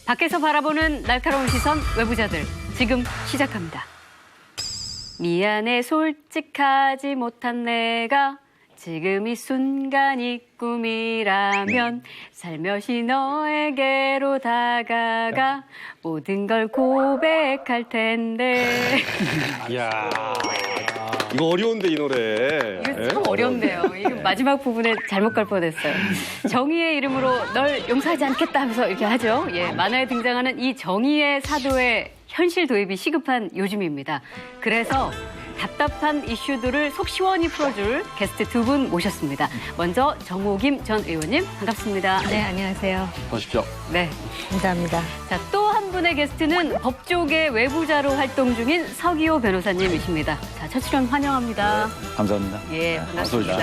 밖에서 바라보는 날카로운 시선 외부자들 지금 시작합니다. 미안해 솔직하지 못한 내가 지금 이 순간이 꿈이라면 살며시 너에게로 다가가 모든 걸 고백할 텐데. 이야, 이거 어려운데 이 노래. 이거 참 어려운데요. 이거 마지막 부분에 잘못 갈 뻔했어요. 정의의 이름으로 널 용서하지 않겠다 하면서 이렇게 하죠. 예, 만화에 등장하는 이 정의의 사도의 현실 도입이 시급한 요즘입니다. 그래서 답답한 이슈들을 속 시원히 풀어줄 게스트 두 분 모셨습니다. 먼저 정호김 전 의원님 반갑습니다. 네, 안녕하세요. 보십시오. 네, 감사합니다. 자, 또 한 분의 게스트는 법조계 외부자로 활동 중인 서기호 변호사님이십니다. 자, 첫 출연 환영합니다. 감사합니다. 예, 반갑습니다.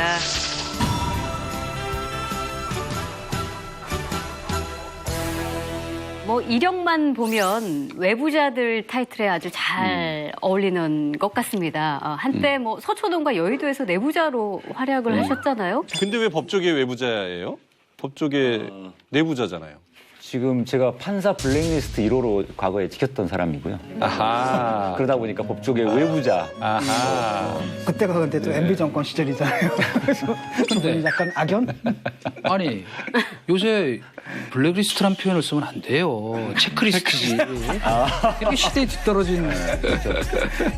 뭐 이력만 보면 외부자들 타이틀에 아주 잘 어울리는 것 같습니다. 한때 뭐 서초동과 여의도에서 내부자로 활약을 하셨잖아요. 근데 왜 법조계 외부자예요? 법조계 내부자잖아요. 지금 제가 판사 블랙리스트 1호로 과거에 지켰던 사람이고요. 아하. 그러다 보니까 법조계 외부자. 아하. 그때가 근데 또 MB 정권 시절이잖아요. 그래서 두 분이 약간 악연? 아니 요새 블랙리스트란 표현을 쓰면 안 돼요. 체크리스트지. 이렇게 시대에 뒤떨어진.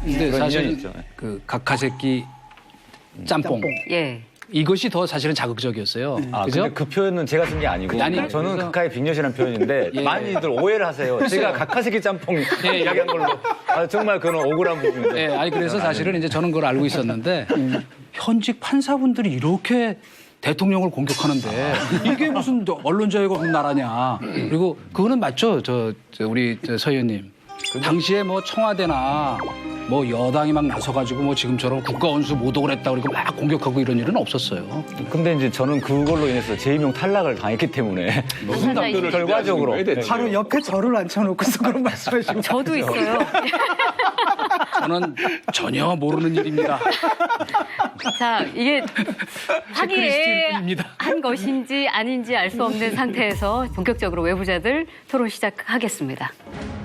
근데 그런 사실 인연이 있죠. 그 각하새끼 짬뽕. 예. 이것이 더 사실은 자극적이었어요. 아, 그죠? 근데 그 표현은 제가 쓴 게 아니고 아니, 저는 그래서- 각하의 빅녀시라는 표현인데 예. 많이들 오해를 하세요. 제가 각하새끼 짬뽕 예. 이야기한 걸로. 아, 정말 그런 억울한 부분인데. 예, 아니 그래서 사실은 이제 저는 그걸 알고 있었는데 현직 판사분들이 이렇게 대통령을 공격하는데 이게 무슨 언론 자유가 없는 나라냐. 그리고 그거는 맞죠, 우리 서 의원님. 당시에 뭐 청와대나 뭐 여당이 막 나서가지고 뭐 지금처럼 국가원수 모독을 했다 그리고 막 공격하고 이런 일은 없었어요. 근데 이제 저는 그걸로 인해서 재임용 탈락을 당했기 때문에 무슨 답변을 결과적으로 준비하시는 거예요, 대체? 바로 옆에 저를 앉혀놓고서 그런 말씀하시고. 저도 있어요. 저는 전혀 모르는 일입니다. 자, 이게 하기에 체크리스트입니다. 한 것인지 아닌지 알 수 없는 상태에서 본격적으로 외부자들 토론 시작하겠습니다.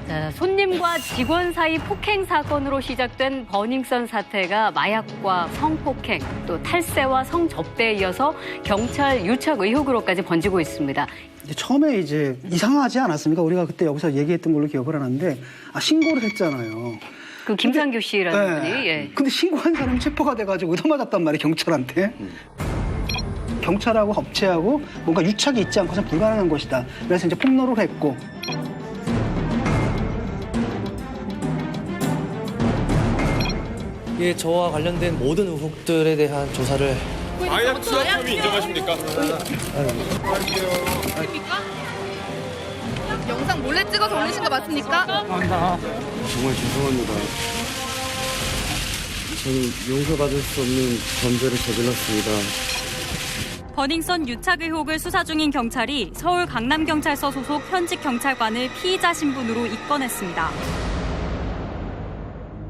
자, 손님과 직원 사이 폭행 사건으로 시작된 버닝썬 사태가 마약과 성폭행, 또 탈세와 성접대에 이어서 경찰 유착 의혹으로까지 번지고 있습니다. 처음에 이제 이상하지 않았습니까? 우리가 그때 여기서 얘기했던 걸로 기억을 하는데 신고를 했잖아요. 그 김상규 씨라는 분이. 예. 근데 신고한 사람이 체포가 돼가지고 얻어맞았단 말이에요, 경찰한테. 경찰하고 업체하고 뭔가 유착이 있지 않고서는 불가능한 것이다. 그래서 이제 폭로를 했고. 예, 저와 관련된 모든 의혹들에 대한 조사를 마약 투약 혐의 인정하십니까? 영상 몰래 찍어서 올리신 거 맞습니까? 정말 죄송합니다. 저는 용서받을 수 없는 범죄를 저질렀습니다. 버닝썬 유착 의혹을 수사 중인 경찰이 서울 강남경찰서 소속 현직 경찰관을 피의자 신분으로 입건했습니다.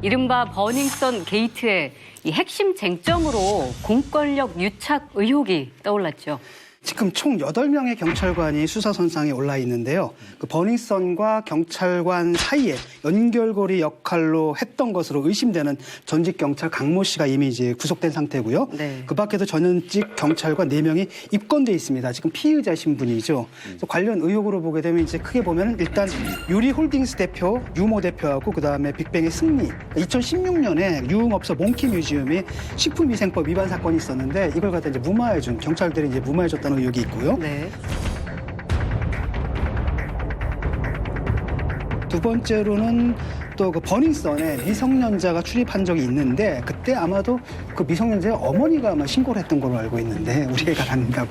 이른바 버닝썬 게이트의 이 핵심 쟁점으로 공권력 유착 의혹이 떠올랐죠. 지금 총 8명의 경찰관이 수사선상에 올라 있는데요. 그 버닝썬과 경찰관 사이에 연결고리 역할로 했던 것으로 의심되는 전직 경찰 강모 씨가 이미 이제 구속된 상태고요. 네. 그 밖에도 전직 경찰관 4명이 입건돼 있습니다. 지금 피의자신 분이죠. 그래서 관련 의혹으로 보게 되면 이제 크게 보면 일단 유리홀딩스 대표, 유모 대표하고 그다음에 빅뱅의 승리. 2016년에 유흥업소 몽키 뮤지엄이 식품위생법 위반 사건이 있었는데 이걸 갖다 이제 무마해준 경찰들이 이제 무마해줬다는 의혹이 있고요. 네. 두 번째로는 또 그 버닝썬에 미성년자가 출입한 적이 있는데 그때 아마도 그 미성년자의 어머니가 아마 신고를 했던 걸로 알고 있는데 우리 애가 낳는다고.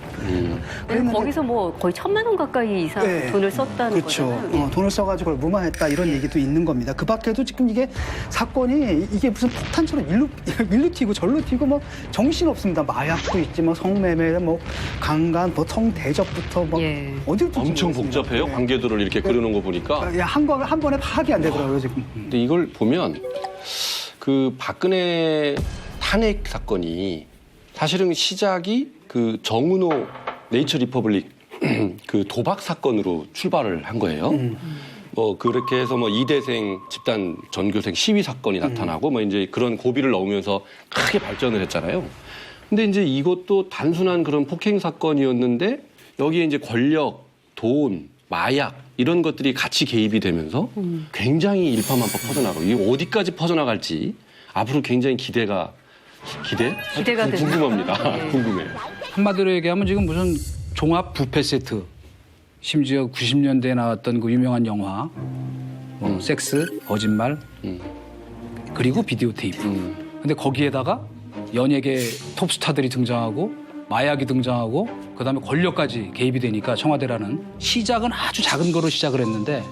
근데 거기서 뭐 거의 1,000만 원 가까이 이상 네. 돈을 썼다는 그렇죠. 거잖아요. 돈을 써가지고 그걸 무마했다 이런 얘기도 있는 겁니다. 그 밖에도 지금 이게 사건이 이게 무슨 폭탄처럼 일로 튀고 절로 튀고 뭐 정신 없습니다. 마약도 있지, 뭐 성매매, 뭐 강간, 뭐 성대접부터 뭐 예. 어디부터 엄청 모르겠습니다. 복잡해요. 네. 관계들을 이렇게 그려놓은 거 보니까. 한 번에 파악이 안 되더라고요 지금. 근데 이걸 보면 그 박근혜 탄핵 사건이 사실은 시작이 그 정은호 네이처 리퍼블릭 그 도박 사건으로 출발을 한 거예요. 뭐 그렇게 해서 뭐 이대생 집단 전교생 시위 사건이 나타나고 뭐 이제 그런 고비를 넘으면서 크게 발전을 했잖아요. 근데 이제 이것도 단순한 그런 폭행 사건이었는데 여기에 이제 권력, 돈, 마약 이런 것들이 같이 개입이 되면서 굉장히 일파만파 퍼져나가고 이게 어디까지 퍼져나갈지 앞으로 굉장히 기대가 됩니다. 궁금합니다. 네. 궁금해요. 한마디로 얘기하면 지금 무슨 종합 뷔페 세트, 심지어 90년대에 나왔던 그 유명한 영화, 뭐 섹스, 거짓말, 그리고 비디오 테이프. 근데 거기에다가 연예계 톱스타들이 등장하고 마약이 등장하고 그다음에 권력까지 개입이 되니까 청와대라는 시작은 아주 작은 거로 시작을 했는데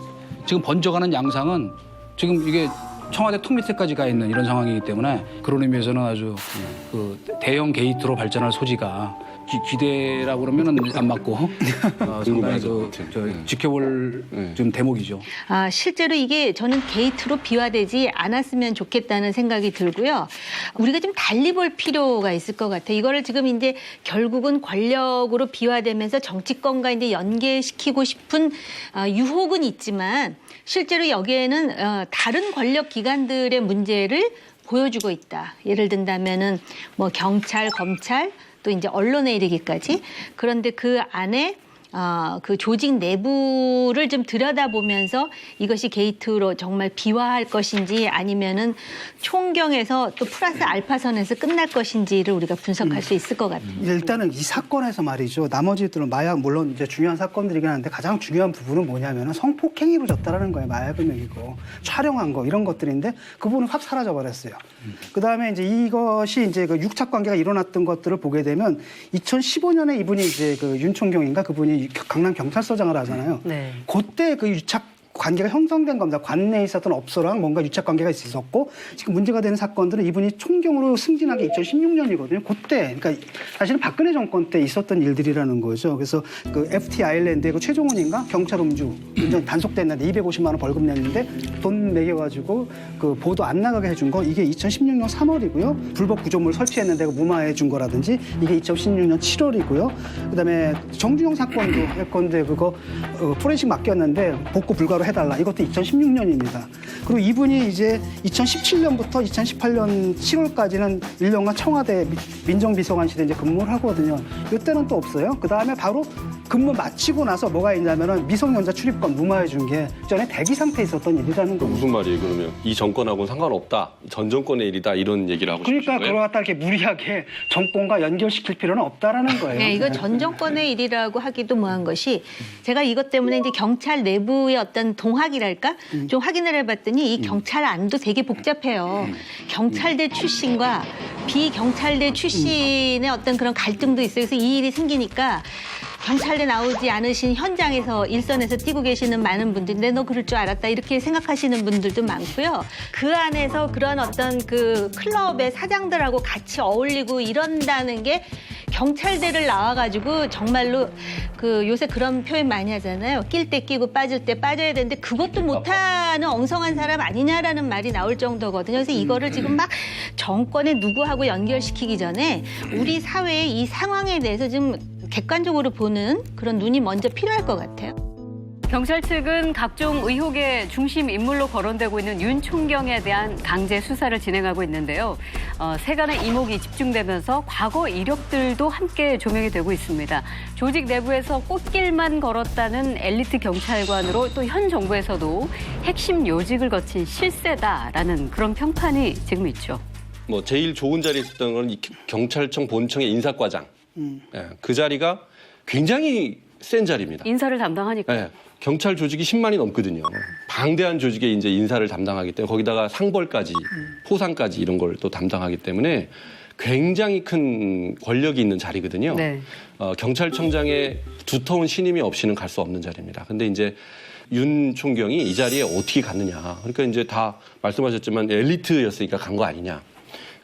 지금 번져가는 양상은 지금 이게 청와대 턱 밑에까지 가 있는 이런 상황이기 때문에 그런 의미에서는 아주 그 대형 게이트로 발전할 소지가 기대라고 그러면은 안 맞고 상당히 지켜볼 좀 대목이죠. 아, 실제로 이게 저는 게이트로 비화되지 않았으면 좋겠다는 생각이 들고요. 우리가 좀 달리 볼 필요가 있을 것 같아요. 이거를 지금 이제 결국은 권력으로 비화되면서 정치권과 이제 연계시키고 싶은 유혹은 있지만 실제로 여기에는 다른 권력 기관들의 문제를 보여주고 있다. 예를 든다면은 뭐 경찰, 검찰 또 이제 언론에 이르기까지. 그런데 그 안에 그 조직 내부를 좀 들여다보면서 이것이 게이트로 정말 비화할 것인지 아니면은 총경에서 또 플러스 알파선에서 끝날 것인지를 우리가 분석할 수 있을 것 같아요. 일단은 이 사건에서 말이죠. 나머지들은 마약 물론 이제 중요한 사건들이긴 한데 가장 중요한 부분은 뭐냐면은 성폭행이 졌다라는 거예요. 마약을 먹이고 촬영한 거 이런 것들인데 그 부분은 확 사라져 버렸어요. 그다음에 이제 이것이 이제 그 육착 관계가 일어났던 것들을 보게 되면 2015년에 이분이 이제 그 윤총경인가 그분이 강남 경찰서장을 하잖아요. 네. 그때 그 유착 관계가 형성된 겁니다. 관내에 있었던 업소랑 뭔가 유착 관계가 있었고 지금 문제가 되는 사건들은 이분이 총경으로 승진한 게 2016년이거든요. 그때 그러니까 사실은 박근혜 정권 때 있었던 일들이라는 거죠. 그래서 그 FT 아일랜드에 그 최종훈인가 경찰 음주 운전 단속됐는데 250만 원 벌금 냈는데 돈 매겨가지고 그 보도 안 나가게 해준 거 이게 2016년 3월이고요. 불법 구조물 설치했는데 무마해 준 거라든지 이게 2016년 7월이고요. 그다음에 정준영 사건도 할 건데 그거 포렌식 맡겼는데 복구 불가로 해달라. 이것도 2016년입니다. 그리고 이분이 이제 2017년부터 2018년 7월까지는 1년간 청와대 민정비서관실에 이제 근무를 하거든요. 이때는 또 없어요. 그 다음에 바로 근무 마치고 나서 뭐가 있냐면은 미성년자 출입권 무마해 준 게 전에 대기 상태에 있었던 일이라는 거죠. 무슨 말이에요, 그러면? 이 정권하고는 상관없다. 전 정권의 일이다. 이런 얘기를 하고 싶은 그러니까 거예요? 그걸 갖다 이렇게 무리하게 정권과 연결시킬 필요는 없다라는 거예요. 네, 이거 전 정권의 일이라고 하기도 뭐한 것이 제가 이것 때문에 이제 경찰 내부의 어떤 동학이랄까 좀 확인을 해봤더니 이 경찰 안도 되게 복잡해요. 경찰대 출신과 비경찰대 출신의 어떤 그런 갈등도 있어요. 그래서 이 일이 생기니까 경찰대 나오지 않으신 현장에서 일선에서 뛰고 계시는 많은 분들인데 너 그럴 줄 알았다 이렇게 생각하시는 분들도 많고요. 그 안에서 그런 어떤 그 클럽의 사장들하고 같이 어울리고 이런다는 게 경찰대를 나와가지고 정말로 그 요새 그런 표현 많이 하잖아요. 낄 때 끼고 빠질 때 빠져야 되는데 그것도 못하는 엉성한 사람 아니냐라는 말이 나올 정도거든요. 그래서 이거를 지금 막 정권의 누구하고 연결시키기 전에 우리 사회의 이 상황에 대해서 좀 객관적으로 보는 그런 눈이 먼저 필요할 것 같아요. 경찰 측은 각종 의혹의 중심 인물로 거론되고 있는 윤 총경에 대한 강제 수사를 진행하고 있는데요. 세간의 이목이 집중되면서 과거 이력들도 함께 조명이 되고 있습니다. 조직 내부에서 꽃길만 걸었다는 엘리트 경찰관으로 또 현 정부에서도 핵심 요직을 거친 실세다라는 그런 평판이 지금 있죠. 뭐 제일 좋은 자리에 있었던 건 이 경찰청 본청의 인사과장. 예, 그 자리가 굉장히 센 자리입니다. 인사를 담당하니까. 네, 경찰 조직이 10만이 넘거든요. 방대한 조직의 이제 인사를 담당하기 때문에 거기다가 상벌까지, 포상까지 이런 걸 또 담당하기 때문에 굉장히 큰 권력이 있는 자리거든요. 네. 경찰청장의 두터운 신임이 없이는 갈 수 없는 자리입니다. 근데 이제 윤 총경이 이 자리에 어떻게 갔느냐. 그러니까 이제 다 말씀하셨지만 엘리트였으니까 간 거 아니냐.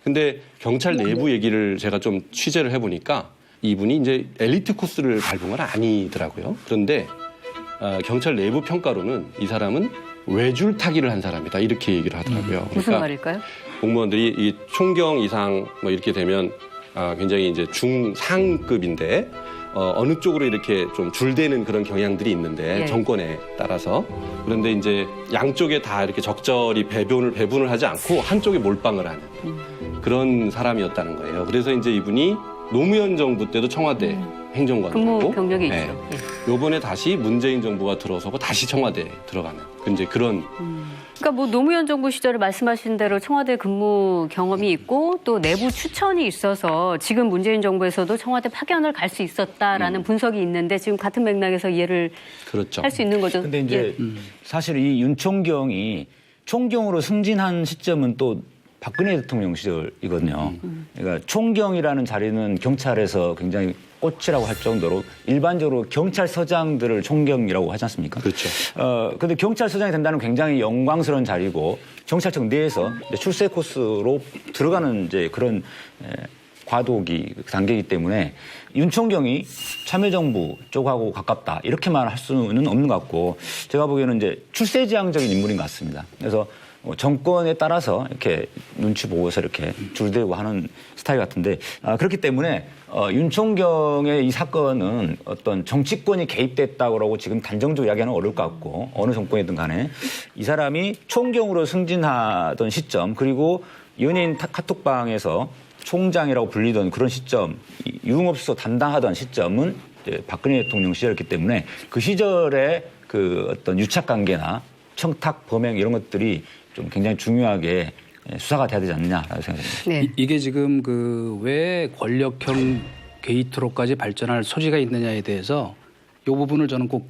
근데 경찰 내부 얘기를 제가 좀 취재를 해보니까 이분이 이제 엘리트 코스를 밟은 건 아니더라고요. 그런데 경찰 내부 평가로는 이 사람은 외줄타기를 한 사람이다 이렇게 얘기를 하더라고요. 무슨 말일까요? 공무원들이 이 총경 이상 뭐 이렇게 되면 굉장히 이제 중상급인데 어느 쪽으로 이렇게 좀 줄대는 그런 경향들이 있는데 예. 정권에 따라서 그런데 이제 양쪽에 다 이렇게 적절히 배분을 하지 않고 한쪽에 몰빵을 하는 그런 사람이었다는 거예요. 그래서 이제 이분이 노무현 정부 때도 청와대 행정관이고 근무 경력이 네. 있죠. 예. 요번에 다시 문재인 정부가 들어서고 다시 청와대에 들어가는 이제 그런 그러니까 뭐 노무현 정부 시절에 말씀하신 대로 청와대 근무 경험이 있고 또 내부 추천이 있어서 지금 문재인 정부에서도 청와대 파견을 갈 수 있었다라는 분석이 있는데 지금 같은 맥락에서 이해를 그렇죠. 할 수 있는 거죠. 근데 이제 사실 이 윤총경이 총경으로 승진한 시점은 또 박근혜 대통령 시절이거든요. 그러니까 총경이라는 자리는 경찰에서 굉장히 꽃이라고 할 정도로 일반적으로 경찰서장들을 총경이라고 하지 않습니까? 그렇죠. 근데 경찰서장이 된다는 굉장히 영광스러운 자리고 경찰청 내에서 이제 출세 코스로 들어가는 이제 그런 과도기 단계이기 때문에 윤총경이 참여정부 쪽하고 가깝다 이렇게만 할 수는 없는 것 같고 제가 보기에는 이제 출세지향적인 인물인 것 같습니다. 그래서 정권에 따라서 이렇게 눈치 보고서 이렇게 줄대고 하는 스타일 같은데 그렇기 때문에 윤총경의 이 사건은 어떤 정치권이 개입됐다고 지금 단정적으로 이야기하는 어려울 것 같고 어느 정권이든 간에 이 사람이 총경으로 승진하던 시점 그리고 연예인 카톡방에서 총장이라고 불리던 그런 시점 유흥업소 담당하던 시점은 이제 박근혜 대통령 시절이었기 때문에 그 시절에 그 어떤 유착관계나 청탁, 범행 이런 것들이 좀 굉장히 중요하게 수사가 돼야 되지 않느냐라고 생각합니다. 네. 이게 지금 그 왜 권력형 게이트로까지 발전할 소지가 있느냐에 대해서 이 부분을 저는 꼭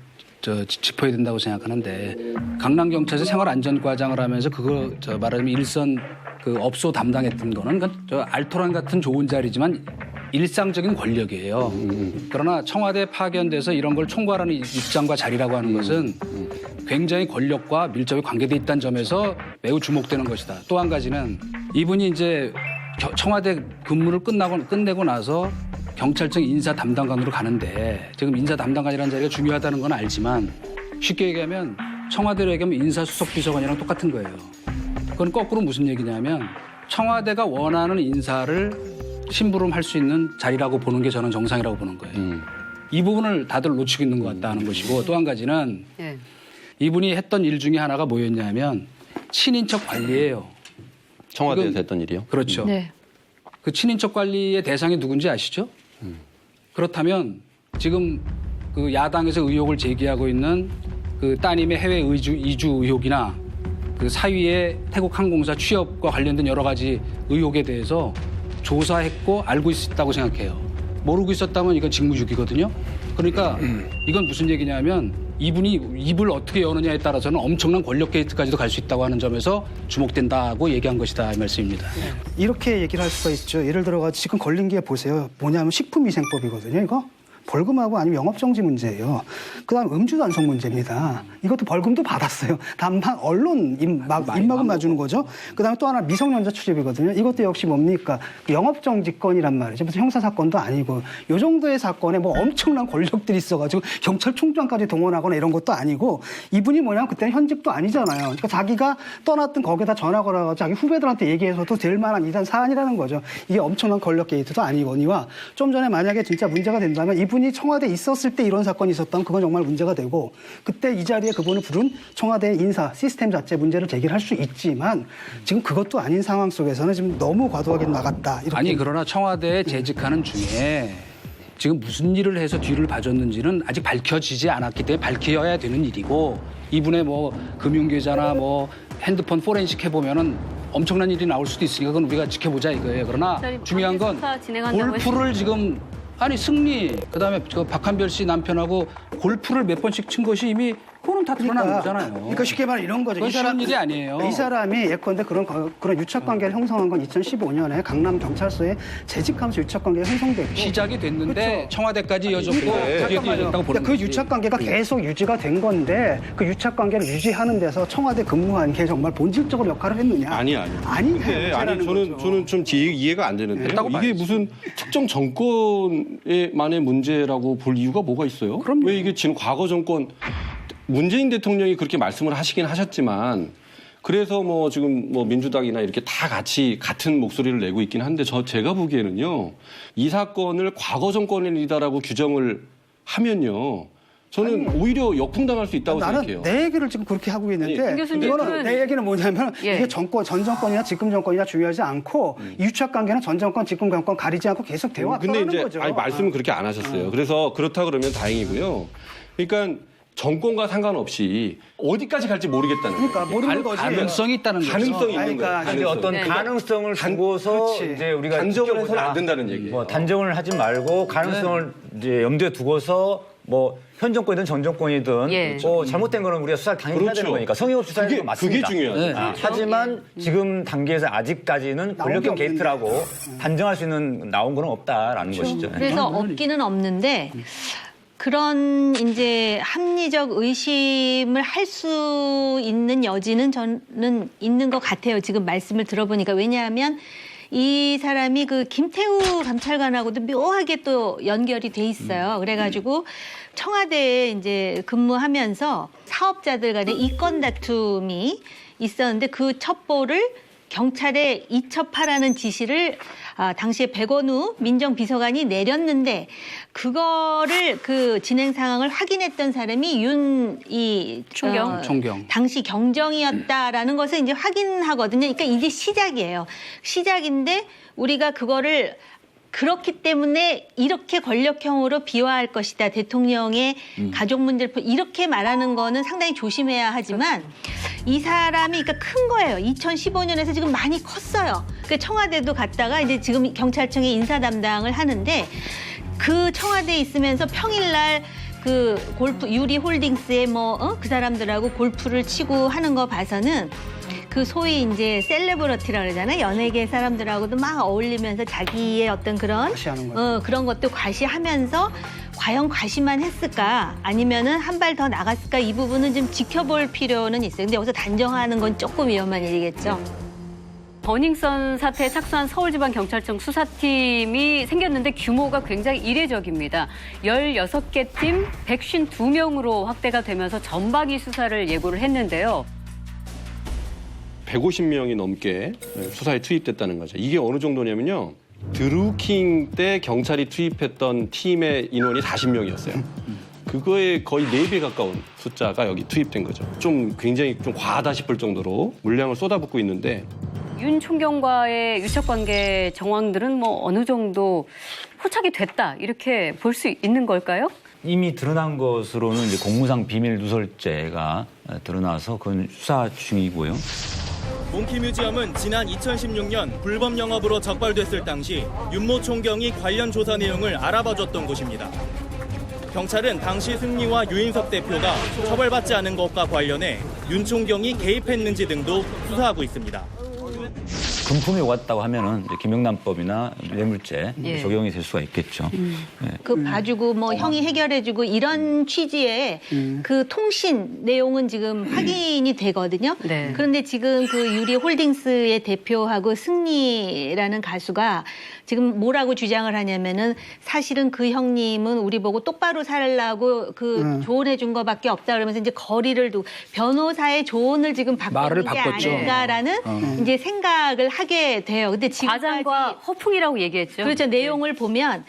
짚어야 된다고 생각하는데 강남경찰서 생활안전과장을 하면서 그거 말하자면 일선 그 업소 담당했던 거는 저 알토란 같은 좋은 자리지만 일상적인 권력이에요. 그러나 청와대 파견돼서 이런 걸 총괄하는 입장과 자리라고 하는 것은 굉장히 권력과 밀접히 관계돼 있다는 점에서 매우 주목되는 것이다. 또 한 가지는 이분이 이제 청와대 근무를 끝내고 나서 경찰청 인사 담당관으로 가는데 지금 인사 담당관이라는 자리가 중요하다는 건 알지만 쉽게 얘기하면 청와대로 얘기하면 인사수석비서관이랑 똑같은 거예요. 그건 거꾸로 무슨 얘기냐면 청와대가 원하는 인사를 심부름할 수 있는 자리라고 보는 게 저는 정상이라고 보는 거예요. 이 부분을 다들 놓치고 있는 것 같다는 것이고 또 한 가지는 네. 이분이 했던 일 중에 하나가 뭐였냐면 친인척 관리예요. 청와대에서 했던 일이요? 그렇죠. 네. 그 친인척 관리의 대상이 누군지 아시죠? 그렇다면 지금 그 야당에서 의혹을 제기하고 있는 그 따님의 해외 이주 의혹이나 그 사위의 태국 항공사 취업과 관련된 여러 가지 의혹에 대해서 조사했고 알고 있었다고 생각해요. 모르고 있었다면 이건 직무유기거든요. 그러니까 이건 무슨 얘기냐면 이분이 입을 어떻게 여느냐에 따라서는 엄청난 권력 게이트까지도 갈 수 있다고 하는 점에서 주목된다고 얘기한 것이다 이 말씀입니다. 이렇게 얘기를 할 수가 있죠. 예를 들어 지금 걸린 게 보세요. 뭐냐면 식품위생법이거든요. 이거 벌금하고 아니면 영업정지 문제예요. 그다음 음주 단속 문제입니다. 이것도 벌금도 받았어요. 다만 언론 입막은 맞추는 거죠. 그다음에 또 하나 미성년자 출입이거든요. 이것도 역시 뭡니까? 영업정지건이란 말이죠. 무슨 형사사건도 아니고 이 정도의 사건에 뭐 엄청난 권력들이 있어가지고 경찰총장까지 동원하거나 이런 것도 아니고 이분이 뭐냐면 그때는 현직도 아니잖아요. 그러니까 자기가 떠났던 거기다 전화 걸어가지고 자기 후배들한테 얘기해서도 될 만한 이단 사안이라는 거죠. 이게 엄청난 권력 게이트도 아니거니와 좀 전에 만약에 진짜 문제가 된다면 이분이 청와대에 있었을 때 이런 사건이 있었다면 그건 정말 문제가 되고 그때 이 자리에 그분을 부른 청와대 인사 시스템 자체 문제를 제기할 수 있지만 지금 그것도 아닌 상황 속에서는 지금 너무 과도하게 나갔다. 이렇게. 아니 그러나 청와대에 재직하는 중에 지금 무슨 일을 해서 뒤를 봐줬는지는 아직 밝혀지지 않았기 때문에 밝혀야 되는 일이고 이분의 뭐 금융계좌나 뭐 핸드폰 포렌식 해보면은 엄청난 일이 나올 수도 있으니까 그건 우리가 지켜보자 이거예요. 그러나 중요한 건 골프를 지금 아니 승리 그다음에 저 박한별 씨 남편하고 골프를 몇 번씩 친 것이 이미 그거는 다 드러나는 거잖아요. 그러니까 쉽게 말하면 이런 거죠. 그건 쉬운 일이 아니에요. 이 사람이 예컨대 그런 유착관계를 형성한 건 2015년에 강남 경찰서에 재직하면서 유착관계가 형성됐고 시작이 됐는데 그렇죠. 청와대까지 이어졌고 뒤에 이어졌다고 보는 그 유착관계가 계속 유지가 된 건데 그 유착관계를 유지하는 데서 청와대 근무한 게 정말 본질적으로 역할을 했느냐? 아니 저는 좀 이해가 안 되는데요. 이게 무슨 특정 정권만의 문제라고 볼 이유가 뭐가 있어요? 왜 이게 지금 과거 정권 문재인 대통령이 그렇게 말씀을 하시긴 하셨지만 그래서 뭐 지금 뭐 민주당이나 이렇게 다 같이 같은 목소리를 내고 있긴 한데 제가 보기에는요. 이 사건을 과거 정권의 일이다라고 규정을 하면요. 저는 오히려 역풍당할 수 있다고 나는 생각해요. 내 얘기를 지금 그렇게 하고 있는데 김 교수님은 이거는 내 얘기는 뭐냐면 예. 이게 전 정권이나 지금 정권이나 중요하지 않고 이 유착 관계는 전 정권, 지금 정권 가리지 않고 계속 대화하는 근데 이제 거죠. 아니, 말씀은 그렇게 안 하셨어요. 그래서 그렇다 그러면 다행이고요. 그러니까 정권과 상관없이 어디까지 갈지 모르겠다는 거예요. 그러니까 모르는 거지. 가능성이 있다는 거죠. 가능성이 있는 그러니까 거예요. 근데 어떤 네. 가능성을 두고서 그렇지. 이제 우리가 단정을 해서는 지켜보자. 안 된다는 얘기예요. 뭐 단정을 하지 말고 가능성을 이제 염두에 두고서 뭐 현 정권이든 전 정권이든 예. 뭐 잘못된 거는 우리가 수사를 당연히 해야 되는 그렇죠. 거니까 성의 없이 수사하는 건 맞습니다. 그게 중요하죠. 네. 아, 하지만 지금 단계에서 아직까지는 권력형 없는데. 게이트라고 단정할 수 있는 나온 거는 없다라는 것이죠. 그래서 없기는 없는데 그런 이제 합리적 의심을 할 수 있는 여지는 저는 있는 것 같아요. 지금 말씀을 들어보니까. 왜냐하면 이 사람이 그 김태우 감찰관하고도 묘하게 또 연결이 돼 있어요. 그래가지고 청와대에 이제 근무하면서 사업자들 간의 이권 다툼이 있었는데 그 첩보를 경찰에 이첩하라는 지시를 당시에 백원우 민정비서관이 내렸는데 그거를 그 진행 상황을 확인했던 사람이 총경. 당시 경정이었다라는 것을 이제 확인하거든요. 그러니까 이게 시작이에요. 시작인데 우리가 그거를 그렇기 때문에 이렇게 권력형으로 비화할 것이다. 대통령의 가족 문제를 이렇게 말하는 거는 상당히 조심해야 하지만 이 사람이 그러니까 큰 거예요. 2015년에서 지금 많이 컸어요. 그 청와대도 갔다가 이제 지금 경찰청에 인사 담당을 하는데 그 청와대에 있으면서 평일날 그 골프 유리 홀딩스에 그 사람들하고 골프를 치고 하는 거 봐서는 그 소위 이제 셀레브러티라 그러잖아요. 연예계 사람들하고도 막 어울리면서 자기의 어떤 그런 과시하는 거죠. 그런 것도 과시하면서 과연 과시만 했을까 아니면은 한 발 더 나갔을까 이 부분은 좀 지켜볼 필요는 있어요. 근데 여기서 단정하는 건 조금 위험한 일이겠죠. 버닝썬 사태에 착수한 서울지방경찰청 수사팀이 생겼는데 규모가 굉장히 이례적입니다. 16개 팀 152명으로 확대가 되면서 전방위 수사를 예고를 했는데요. 150명이 넘게 수사에 투입됐다는 거죠. 이게 어느 정도냐면요. 드루킹 때 경찰이 투입했던 팀의 인원이 40명이었어요. 그거에 거의 4배 가까운 숫자가 여기 투입된 거죠. 좀 굉장히 좀 과하다 싶을 정도로 물량을 쏟아붓고 있는데 윤 총경과의 유착관계 정황들은 뭐 어느 정도 포착이 됐다 이렇게 볼 수 있는 걸까요? 이미 드러난 것으로는 이제 공무상 비밀 누설죄가 드러나서 그건 수사 중이고요. 몽키뮤지엄은 지난 2016년 불법 영업으로 적발됐을 당시 윤모 총경이 관련 조사 내용을 알아봐줬던 곳입니다. 경찰은 당시 승리와 유인석 대표가 처벌받지 않은 것과 관련해 윤 총경이 개입했는지 등도 수사하고 있습니다. 금품이 오갔다고 하면은 이제 김영란법이나 뇌물죄 예. 적용이 될 수가 있겠죠. 그 봐주고 뭐 형이 해결해주고 이런 취지의 그 통신 내용은 지금 확인이 되거든요. 네. 그런데 지금 그 유리 홀딩스의 대표하고 승리라는 가수가 지금 뭐라고 주장을 하냐면은 사실은 그 형님은 우리 보고 똑바로 살라고 그 조언해준 거밖에 없다 그러면서 이제 거리를 두고 변호사의 조언을 지금 받고 말을 있는 게 바꿨죠. 아닌가라는 이제 생각을 하게 돼요. 근데 지금까지 과장과 허풍이라고 얘기했죠. 그렇죠. 내용을 보면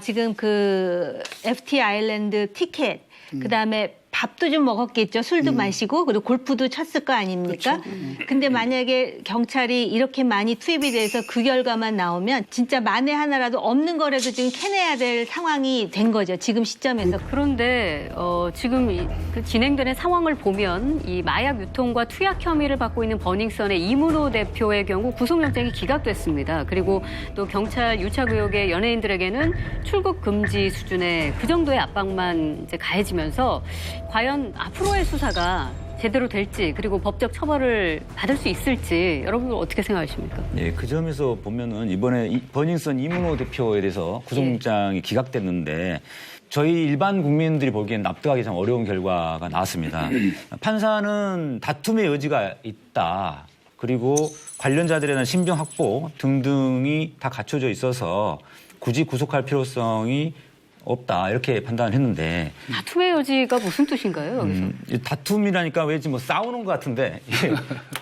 지금 그 FT 아일랜드 티켓 그다음에 밥도 좀 먹었겠죠. 술도 마시고 그리고 골프도 쳤을 거 아닙니까? 근데 만약에 경찰이 이렇게 많이 투입이 돼서 그 결과만 나오면 진짜 만에 하나라도 없는 거라도 지금 캐내야 될 상황이 된 거죠. 지금 시점에서. 그런데 지금 그 진행되는 상황을 보면 이 마약 유통과 투약 혐의를 받고 있는 버닝썬의 이문호 대표의 경우 구속영장이 기각됐습니다. 그리고 또 경찰 유착 의혹의 연예인들에게는 출국 금지 수준의 그 정도의 압박만 이제 가해지면서 과연 앞으로의 수사가 제대로 될지 그리고 법적 처벌을 받을 수 있을지 여러분 어떻게 생각하십니까? 예, 그 점에서 보면은 이번에 버닝썬 이문호 대표에 대해서 구속영장이 기각됐는데 저희 일반 국민들이 보기엔 납득하기 참 어려운 결과가 나왔습니다. 판사는 다툼의 여지가 있다. 그리고 관련자들에 대한 신병 확보 등등이 다 갖춰져 있어서 굳이 구속할 필요성이 없다 이렇게 판단을 했는데 다툼의 여지가 무슨 뜻인가요, 여기서? 이 다툼이라니까 왠지 뭐 싸우는 것 같은데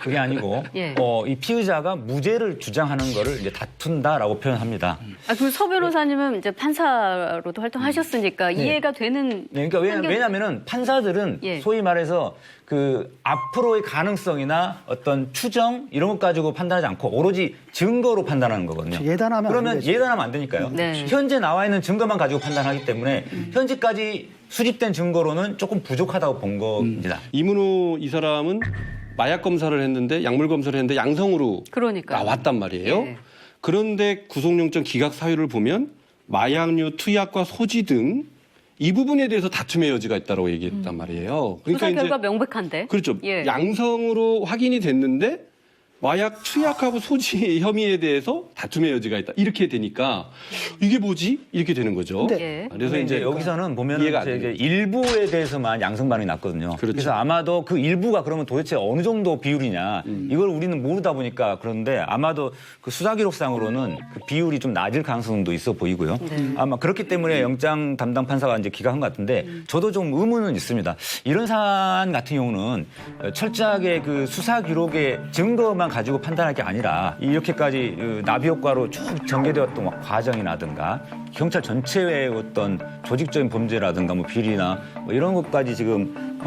그게 아니고 예. 이 피의자가 무죄를 주장하는 거를 이제 다툰다라고 표현합니다. 그럼 서 변호사님은 이제 판사로도 활동하셨으니까 이해가 되는. 네, 그러니까 왜냐하면은 판사들은 예. 소위 말해서 그 앞으로의 가능성이나 어떤 추정 이런 것 가지고 판단하지 않고 오로지 증거로 판단하는 거거든요. 예단하면 안 그러면 되죠. 예단하면 안 되니까요. 네. 현재 나와 있는 증거만 가지고 판단하기 때문에 현재까지 수집된 증거로는 조금 부족하다고 본 겁니다. 이문호 이 사람은 마약 검사를 했는데 약물 검사를 했는데 양성으로 그러니까요. 나왔단 말이에요. 예. 그런데 구속영장 기각 사유를 보면 마약류 투약과 소지 등 이 부분에 대해서 다툼의 여지가 있다고 얘기했단 말이에요. 수사 결과 명백한데. 그렇죠. 예. 양성으로 확인이 됐는데 마약 투약하고 소지 혐의에 대해서 다툼의 여지가 있다. 이렇게 되니까 이게 뭐지? 이렇게 되는 거죠. 예. 그래서 이제 여기서는 보면 이해가 안 이제 돼요. 일부에 대해서만 양성 반응이 났거든요. 그렇죠. 그래서 아마도 그 일부가 그러면 도대체 어느 정도 비율이냐 이걸 우리는 모르다 보니까 그런데 아마도 그 수사 기록상으로는 그 비율이 좀 낮을 가능성도 있어 보이고요. 아마 그렇기 때문에 영장 담당 판사가 이제 기각한 것 같은데 저도 좀 의문은 있습니다. 이런 사안 같은 경우는 철저하게 그 수사 기록의 증거만 가지고 판단할 게 아니라 이렇게까지 나비 효과로 쭉 전개되었던 과정이라든가 경찰 전체의 어떤 조직적인 범죄라든가 뭐 비리나 뭐 이런 것까지 지금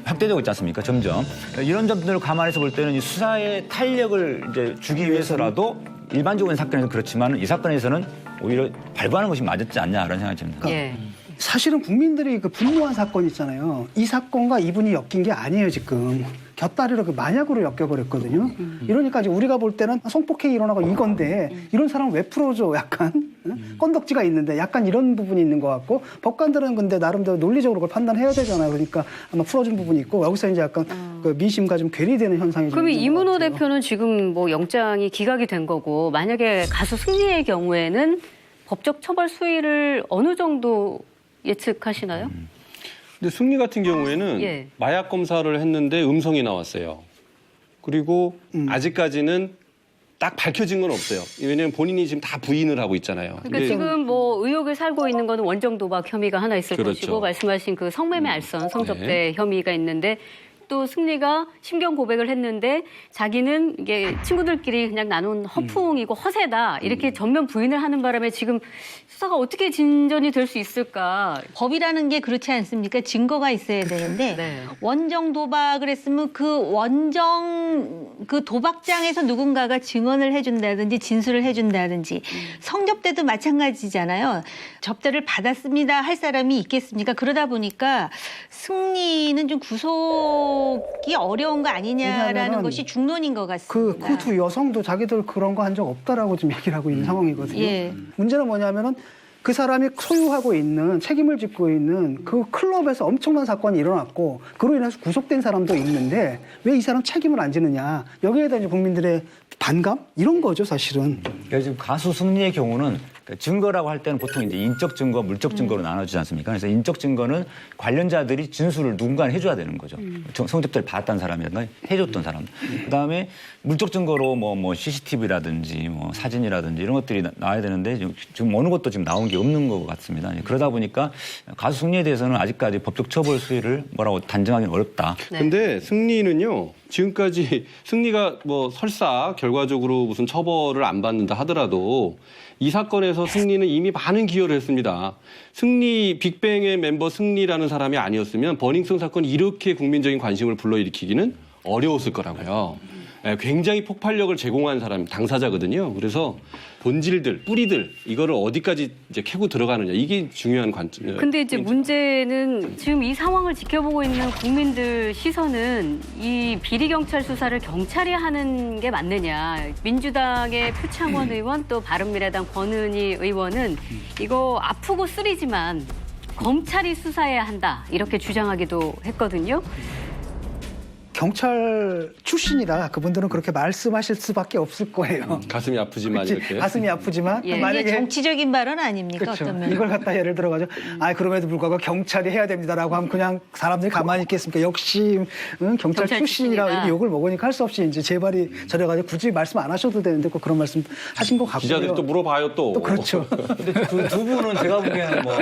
확대되고 있지 않습니까? 점점 이런 점들을 감안해서 볼 때는 이 수사의 탄력을 이제 주기 위해서라도 일반적인 사건에서는 그렇지만 이 사건에서는 오히려 발부하는 것이 맞았지 않냐라는 생각이 듭니다. 예. 사실은 국민들이 그 분노한 사건 있잖아요. 이 사건과 이분이 엮인 게 아니에요, 지금. 곁다리로 그 마약으로 엮여버렸거든요. 이러니까 이제 우리가 볼 때는 성폭행이 일어나고 이건데 이런 사람 왜 풀어줘? 약간 건덕지가 있는데 약간 이런 부분이 있는 것 같고 법관들은 근데 나름대로 논리적으로 그걸 판단해야 되잖아요. 그러니까 아마 풀어준 부분이 있고 여기서 이제 약간 그 민심과 좀 괴리되는 현상이 좀 그러면 있는 것 이문호 같아요. 대표는 지금 뭐 영장이 기각이 된 거고 만약에 가수 승리의 경우에는 법적 처벌 수위를 어느 정도 예측하시나요? 근데 승리 같은 경우에는 예. 마약 검사를 했는데 음성이 나왔어요. 그리고 아직까지는 딱 밝혀진 건 없어요. 왜냐하면 본인이 지금 다 부인을 하고 있잖아요. 그러니까 근데 지금 뭐 의혹을 살고 있는 거는 원정 도박 혐의가 하나 있을 그렇죠. 것이고 말씀하신 그 성매매 알선 성접대 혐의가 있는데 또 승리가 심경 고백을 했는데 자기는 이게 친구들끼리 그냥 나눈 허풍이고 허세다 이렇게 전면 부인을 하는 바람에 지금 수사가 어떻게 진전이 될 수 있을까? 법이라는 게 그렇지 않습니까? 증거가 있어야 되는데 네. 원정 도박을 했으면 그 원정 그 도박장에서 누군가가 증언을 해준다든지 진술을 해준다든지 성접대도 마찬가지잖아요. 접대를 받았습니다 할 사람이 있겠습니까? 그러다 보니까 승리는 좀 구속이 어려운 거 아니냐라는 왜냐하면은 것이 중론인 것 같습니다. 그 두 여성도 자기들 그런 거 한 적 없다라고 지금 얘기를 하고 있는 상황이거든요. 예. 문제는 뭐냐면은 그 사람이 소유하고 있는 책임을 짓고 있는 그 클럽에서 엄청난 사건이 일어났고 그로 인해서 구속된 사람도 있는데 왜 이 사람 책임을 안 지느냐 여기에 대한 국민들의 반감 이런 거죠 사실은. 그러니까 지금 가수 승리의 경우는 증거라고 할 때는 보통 이제 인적 증거, 물적 증거로 나눠지지 않습니까? 그래서 인적 증거는 관련자들이 진술을 누군가 해줘야 되는 거죠. 성접대를 받았다는 사람이라든가 해줬던 사람. 그다음에 물적 증거로 뭐 CCTV라든지 뭐 사진이라든지 이런 것들이 나와야 되는데 지금 어느 것도 지금 나온 게 없는 것 같습니다. 그러다 보니까 가수 승리에 대해서는 아직까지 법적 처벌 수위를 뭐라고 단정하기는 어렵다. 네. 근데 승리는요, 지금까지 승리가 뭐 설사 결과적으로 무슨 처벌을 안 받는다 하더라도 이 사건에서 승리는 이미 많은 기여를 했습니다. 승리, 빅뱅의 멤버 승리라는 사람이 아니었으면 버닝썬 사건이 이렇게 국민적인 관심을 불러일으키기는 어려웠을 거라고요. 굉장히 폭발력을 제공한 사람, 당사자거든요. 그래서 본질들, 뿌리들 이거를 어디까지 이제 캐고 들어가느냐 이게 중요한 관점. 근데 이제 문제는 지금 이 상황을 지켜보고 있는 국민들 시선은 이 비리 경찰 수사를 경찰이 하는 게 맞느냐. 민주당의 표창원 의원 또 바른미래당 권은희 의원은 이거 아프고 쓰리지만 검찰이 수사해야 한다 이렇게 주장하기도 했거든요. 경찰 출신이라 그분들은 그렇게 말씀하실 수밖에 없을 거예요. 가슴이 아프지만 이렇게. 가슴이 아프지만 예. 이게 만약에 정치적인 발언 아닙니까? 그렇죠. 어떤 면에서. 이걸 갖다 예를 들어가지고 그럼에도 불구하고 경찰이 해야 됩니다라고 하면 그냥 사람들이 가만히 있겠습니까? 역시 경찰 출신이라 출신이다. 이렇게 욕을 먹으니까 할 수 없이 이제 제발이 저래가지고 굳이 말씀 안 하셔도 되는데 꼭 그런 말씀 하신 것 같고요. 기자들이 또 물어봐요 또. 또 그렇죠. 근데 두 분은 제가 보기에는 뭐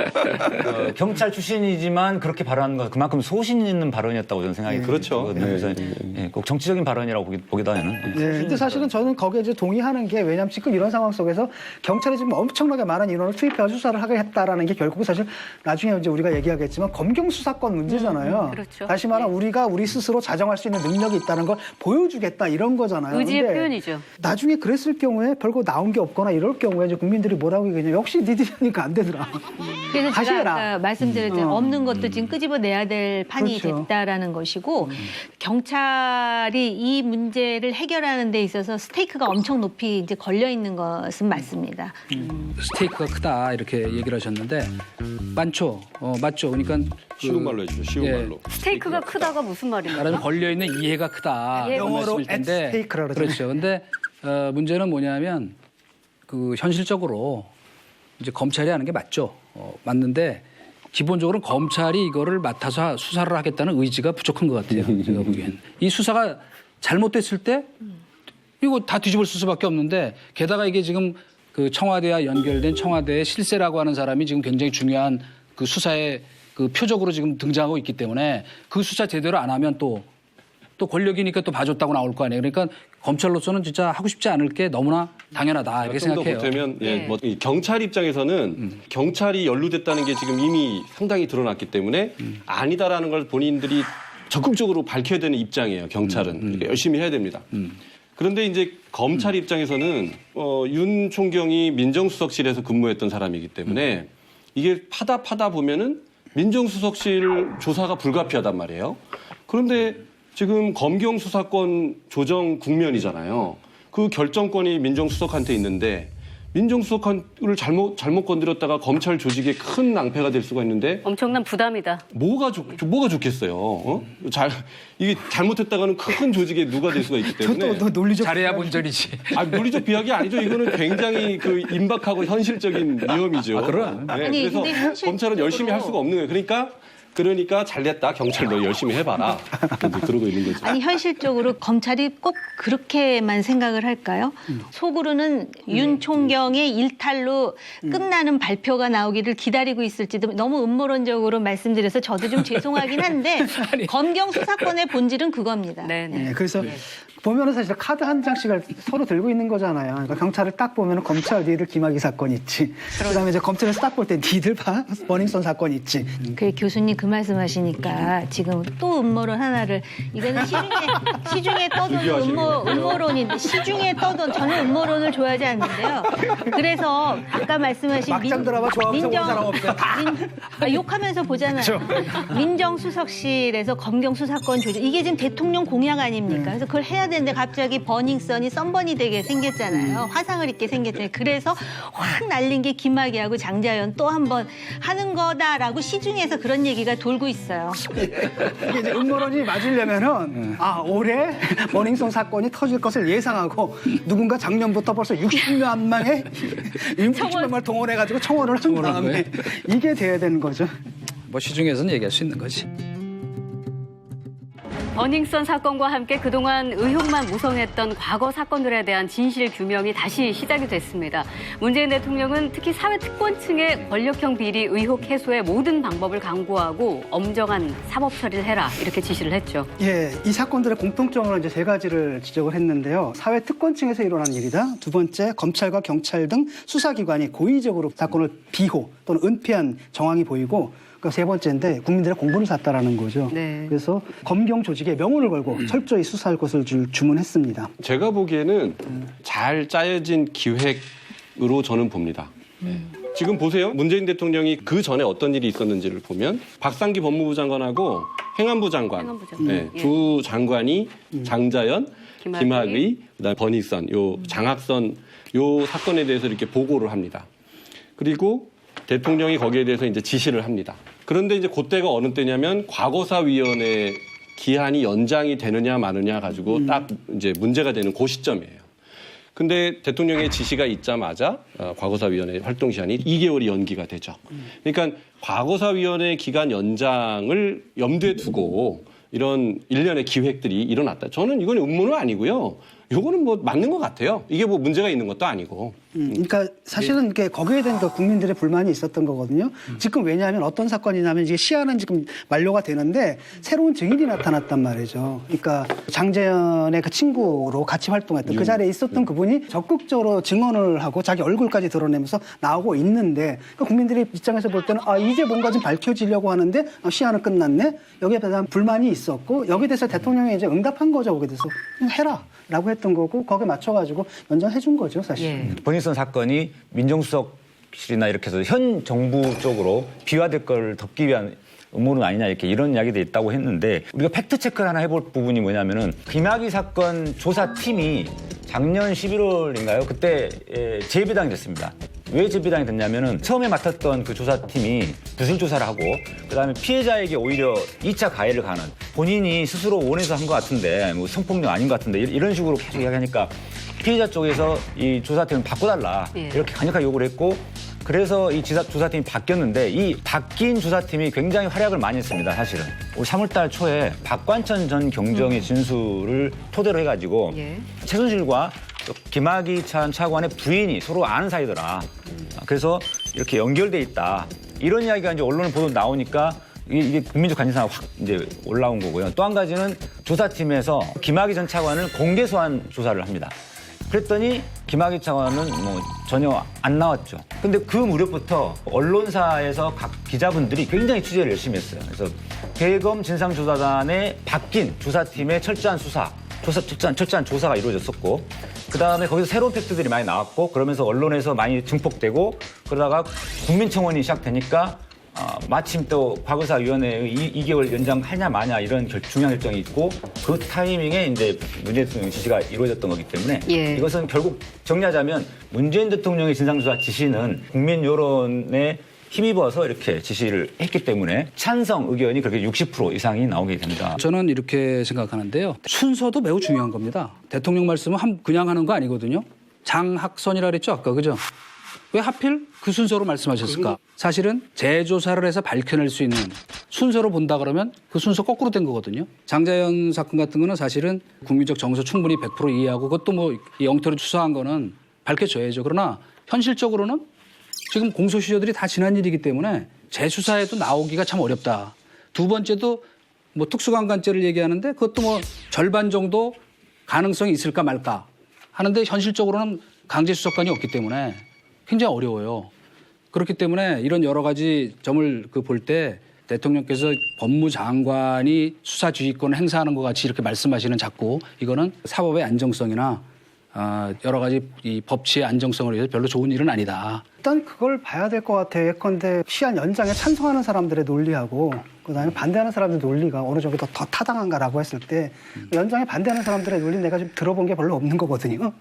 경찰 출신이지만 그렇게 발언한 건 그만큼 소신 있는 발언이었다고 저는 생각이 그렇죠. 들거든요. 그래서 예, 꼭 정치적인 발언이라고 보기보다는. 네, 근데 사실은 저는 거기에 이제 동의하는 게 왜냐하면 지금 이런 상황 속에서 경찰이 지금 엄청나게 많은 인원을 투입해서 수사를 하게 했다라는 게 결국 사실 나중에 이제 우리가 얘기하겠지만 검경 수사권 문제잖아요. 그렇죠. 다시 말하면 우리가 우리 스스로 자정할 수 있는 능력이 있다는 걸 보여주겠다 이런 거잖아요. 의지의 근데 표현이죠. 나중에 그랬을 경우에 별거 나온 게 없거나 이럴 경우에 이제 국민들이 뭐라고 얘기하냐. 역시 니들이 하니까 안 되더라. 그래서 다시 제가 해라. 아까 말씀드렸잖아요. 없는 것도 지금 끄집어내야 될 판이 그렇죠. 됐다라는 것이고 경찰이 이 문제를 해결하는 데 있어서 스테이크가 엄청 높이 이제 걸려 있는 것은 맞습니다. 스테이크가 크다 이렇게 얘기를 하셨는데 많죠. 맞죠. 그러니까 쉬운 말로 해주죠. 쉬운 예. 말로. 스테이크가 크다가 무슨 말입니까? 말하자면 걸려 있는 이해가 크다. 예. 그런 영어로 말씀일 at 텐데. stake라 그러잖아요. 그렇죠. 근데 문제는 뭐냐면 그 현실적으로 이제 검찰이 하는 게 맞죠. 맞는데 기본적으로 검찰이 이거를 맡아서 수사를 하겠다는 의지가 부족한 것 같아요. 제가 보기엔. 이 수사가 잘못됐을 때 이거 다 뒤집을 수밖에 없는데 게다가 이게 지금 그 청와대와 연결된 청와대의 실세라고 하는 사람이 지금 굉장히 중요한 그 수사의 그 표적으로 지금 등장하고 있기 때문에 그 수사 제대로 안 하면 또 권력이니까 또 봐줬다고 나올 거 아니에요. 그러니까 검찰로서는 진짜 하고 싶지 않을 게 너무나 당연하다 이렇게 좀더 생각해요. 보태면 네. 뭐 이 경찰 입장에서는 경찰이 연루됐다는 게 지금 이미 상당히 드러났기 때문에 아니다라는 걸 본인들이 적극적으로 밝혀야 되는 입장이에요. 경찰은 그러니까 열심히 해야 됩니다. 그런데 이제 검찰 입장에서는 윤 총경이 민정수석실에서 근무했던 사람이기 때문에 이게 파다 보면은 민정수석실 조사가 불가피하단 말이에요. 그런데 지금 검경 수사권 조정 국면이잖아요. 그 결정권이 민정수석한테 있는데 민정수석을 잘못 건드렸다가 검찰 조직에 큰 낭패가 될 수가 있는데 엄청난 부담이다. 뭐가 좋겠어요. 이게 잘못했다가는 큰 조직에 누가 될 수가 있기 때문에 또 논리적 잘해야 본전이지. 논리적 비약이 아니죠. 이거는 굉장히 그 임박하고 현실적인 위험이죠. 그럼. 네, 아니, 그래서 근데 현실적으로- 검찰은 열심히 할 수가 없는 거예요. 그러니까 잘됐다. 경찰 너 열심히 해봐라. 그러고 있는 거죠. 아니 현실적으로 검찰이 꼭 그렇게만 생각을 할까요? 속으로는 윤 총경의 일탈로 끝나는 발표가 나오기를 기다리고 있을지도 너무 음모론적으로 말씀드려서 저도 좀 죄송하긴 한데 검경 수사권의 본질은 그겁니다. 네네. 네, 그래서 보면은 사실 카드 한 장씩을 서로 들고 있는 거잖아요. 그러니까 경찰을 딱 보면은 검찰 니들 김학의 사건 있지. 그다음에 이제 검찰에서 딱 볼 때 니들 봐 버닝썬 사건 있지. 그 교수님 그 말씀하시니까 지금 또 음모론 하나를 이거는 시중에 떠도는 음모론인데 시중에 떠도는 저는 음모론을 좋아하지 않는데요. 그래서 아까 말씀하신 막장 드라마 좋아하면서 보는 사람 없어요. 욕하면서 보잖아요. 민정수석실에서 검경 수사권 조정 이게 지금 대통령 공약 아닙니까? 그래서 그걸 해야 되는데 갑자기 버닝썬이 썬번이 되게 생겼잖아요. 화상을 입게 생겼잖아요. 그래서 확 날린 게 김학의하고 장자연 또 한 번 하는 거다라고 시중에서 그런 얘기가 돌고 있어요. 이게 이제 음모론이 맞으려면은 올해 버닝썬 사건이 터질 것을 예상하고 누군가 작년부터 벌써 60만 명의 60만 명을 동원해가지고 청원을 한 다음에 이게 돼야 되는 거죠. 뭐 시중에서는 얘기할 수 있는 거지. 버닝썬 사건과 함께 그동안 의혹만 무성했던 과거 사건들에 대한 진실 규명이 다시 시작이 됐습니다. 문재인 대통령은 특히 사회특권층의 권력형 비리 의혹 해소의 모든 방법을 강구하고 엄정한 사법 처리를 해라 이렇게 지시를 했죠. 예, 이 사건들의 공통점으로 이제 세 가지를 지적을 했는데요. 사회특권층에서 일어난 일이다. 두 번째, 검찰과 경찰 등 수사기관이 고의적으로 사건을 비호 또는 은폐한 정황이 보이고 세 번째인데 국민들의 공분을 샀다라는 거죠. 네. 그래서 검경 조직에 명운을 걸고 철저히 수사할 것을 주문했습니다. 제가 보기에는 잘 짜여진 기획으로 저는 봅니다. 지금 보세요. 문재인 대통령이 그 전에 어떤 일이 있었는지를 보면 박상기 법무부 장관하고 행안부 장관, 네, 두 장관이 장자연, 김학의, 그다음에 버닝썬, 장학선 요 사건에 대해서 이렇게 보고를 합니다. 그리고 대통령이 거기에 대해서 이제 지시를 합니다. 그런데 이제 그때가 어느 때냐면 과거사위원회 기한이 연장이 되느냐 마느냐 가지고 딱 이제 문제가 되는 그 시점이에요. 근데 대통령의 지시가 있자마자 과거사위원회 활동 시한이 2개월이 연기가 되죠. 그러니까 과거사위원회 기간 연장을 염두에 두고 이런 일련의 기획들이 일어났다. 저는 이건 음모는 아니고요. 이거는 뭐 맞는 것 같아요. 이게 뭐 문제가 있는 것도 아니고. 그러니까 사실은 이게 거기에 대한 그 국민들의 불만이 있었던 거거든요. 지금 왜냐하면 어떤 사건이냐면 이게 시한은 지금 만료가 되는데 새로운 증인이 나타났단 말이죠. 그러니까 장제연의 그 친구로 같이 활동했던 그 자리에 있었던 그분이 적극적으로 증언을 하고 자기 얼굴까지 드러내면서 나오고 있는데 그러니까 국민들의 입장에서 볼 때는 아 이제 뭔가 좀 밝혀지려고 하는데 시한은 끝났네. 여기에 대한 불만이 있었고 여기에 대해서 대통령이 이제 응답한 거죠. 거기에 대해서 그냥 해라라고 했던 거고 거기에 맞춰가지고 연장해 준 거죠, 사실. 예. 버닝썬 사건이 민정수석실이나 이렇게 해서 현 정부 쪽으로 비화될 걸 덮기 위한 음모는 아니냐 이렇게 이런 이야기들이 있다고 했는데 우리가 팩트 체크를 하나 해볼 부분이 뭐냐면은 김학의 사건 조사팀이 작년 11월인가요? 그때 재배당이 됐습니다. 왜 재배당이 됐냐면은 처음에 맡았던 그 조사팀이 부실 조사를 하고 그다음에 피해자에게 오히려 2차 가해를 가는 본인이 스스로 원해서 한 것 같은데 뭐 성폭력 아닌 것 같은데 이런 식으로 계속 이야기하니까 피해자 쪽에서 이 조사팀을 바꿔달라 이렇게 강력하게 요구를 했고 그래서 이 조사팀이 바뀌었는데 이 바뀐 조사팀이 굉장히 활약을 많이 했습니다. 사실은 올 3월달 초에 박관천 전 경정의 진술을 토대로 해가지고 최순실과 김학의 전 차관의 부인이 서로 아는 사이더라. 그래서 이렇게 연결돼 있다. 이런 이야기가 이제 언론 보도 나오니까 이게 국민적 관심사가 확 이제 올라온 거고요. 또 한 가지는 조사팀에서 김학의 전 차관을 공개 소환 조사를 합니다. 그랬더니 김학의 차관은 뭐 전혀 안 나왔죠. 근데 그 무렵부터 언론사에서 각 기자분들이 굉장히 취재를 열심히 했어요. 그래서 대검 진상조사단의 바뀐 조사팀의 철저한 철저한 조사가 이루어졌었고 그다음에 거기서 새로운 팩트들이 많이 나왔고 그러면서 언론에서 많이 증폭되고 그러다가 국민청원이 시작되니까 마침 또 과거사위원회의 2개월 연장하냐 마냐 이런 중요한 결정이 있고 그 타이밍에 이제 문재인 대통령 지시가 이루어졌던 거기 때문에 이것은 결국 정리하자면 문재인 대통령의 진상조사 지시는 국민 여론에 힘입어서 이렇게 지시를 했기 때문에 찬성 의견이 그렇게 60% 이상이 나오게 됩니다. 저는 이렇게 생각하는데요. 순서도 매우 중요한 겁니다. 대통령 말씀은 그냥 하는 거 아니거든요. 장학선이라 그랬죠 아까 그죠? 왜 하필 그 순서로 말씀하셨을까? 사실은 재조사를 해서 밝혀낼 수 있는 순서로 본다 그러면 그 순서 거꾸로 된 거거든요. 장자연 사건 같은 거는 사실은 국민적 정서 충분히 100% 이해하고 그것도 뭐 엉터리 추사한 거는 밝혀져야죠. 그러나 현실적으로는 지금 공소시효들이 다 지난 일이기 때문에 재수사에도 나오기가 참 어렵다. 두 번째도 뭐 특수강간죄를 얘기하는데 그것도 뭐 절반 정도 가능성이 있을까 말까 하는데 현실적으로는 강제수사권이 없기 때문에 굉장히 어려워요. 그렇기 때문에 이런 여러 가지 점을 볼 때 대통령께서 법무장관이 수사지휘권을 행사하는 것 같이 이렇게 말씀하시는 자꾸 이거는 사법의 안정성이나 여러 가지 이 법치의 안정성을 위해서 별로 좋은 일은 아니다. 일단 그걸 봐야 될 것 같아요. 예컨대 시한 연장에 찬성하는 사람들의 논리하고 그다음에 반대하는 사람들의 논리가 어느 정도 더 타당한가라고 했을 때 연장에 반대하는 사람들의 논리 내가 좀 들어본 게 별로 없는 거거든요.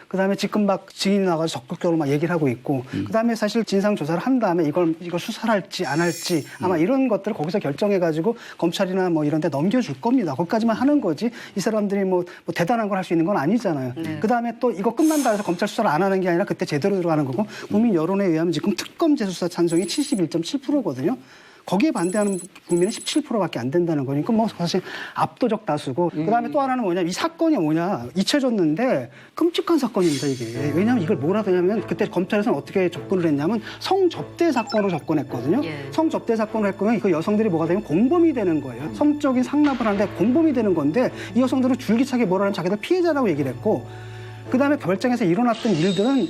그다음에 지금 막 증인이 나가서 적극적으로 막 얘기를 하고 있고 그다음에 사실 진상조사를 한 다음에 이걸 수사를 할지 안 할지 아마 이런 것들을 거기서 결정해가지고 검찰이나 뭐 이런 데 넘겨줄 겁니다. 거기까지만 하는 거지 이 사람들이 뭐 대단한 걸 할 수 있는 건 아니잖아요. 그다음에 또 이거 끝난다 해서 검찰 수사를 안 하는 게 아니라 그때 제대로 들어가는 거고 국민 여론에 의하면 지금 특검 재수사 찬성이 71.7%거든요. 거기에 반대하는 국민은 17%밖에 안 된다는 거니까 뭐 사실 압도적 다수고 그다음에 또 하나는 뭐냐 이 사건이 뭐냐 잊혀졌는데 끔찍한 사건입니다 이게. 왜냐하면 이걸 뭐라 하냐면 그때 검찰에서는 어떻게 접근을 했냐면 성접대 사건으로 접근했거든요. 성접대 사건을 했으면 그 여성들이 뭐가 되면 공범이 되는 거예요. 성적인 상납을 하는데 공범이 되는 건데 이 여성들은 줄기차게 뭐라 하면 자기들 피해자라고 얘기를 했고 그다음에 결정에서 일어났던 일들은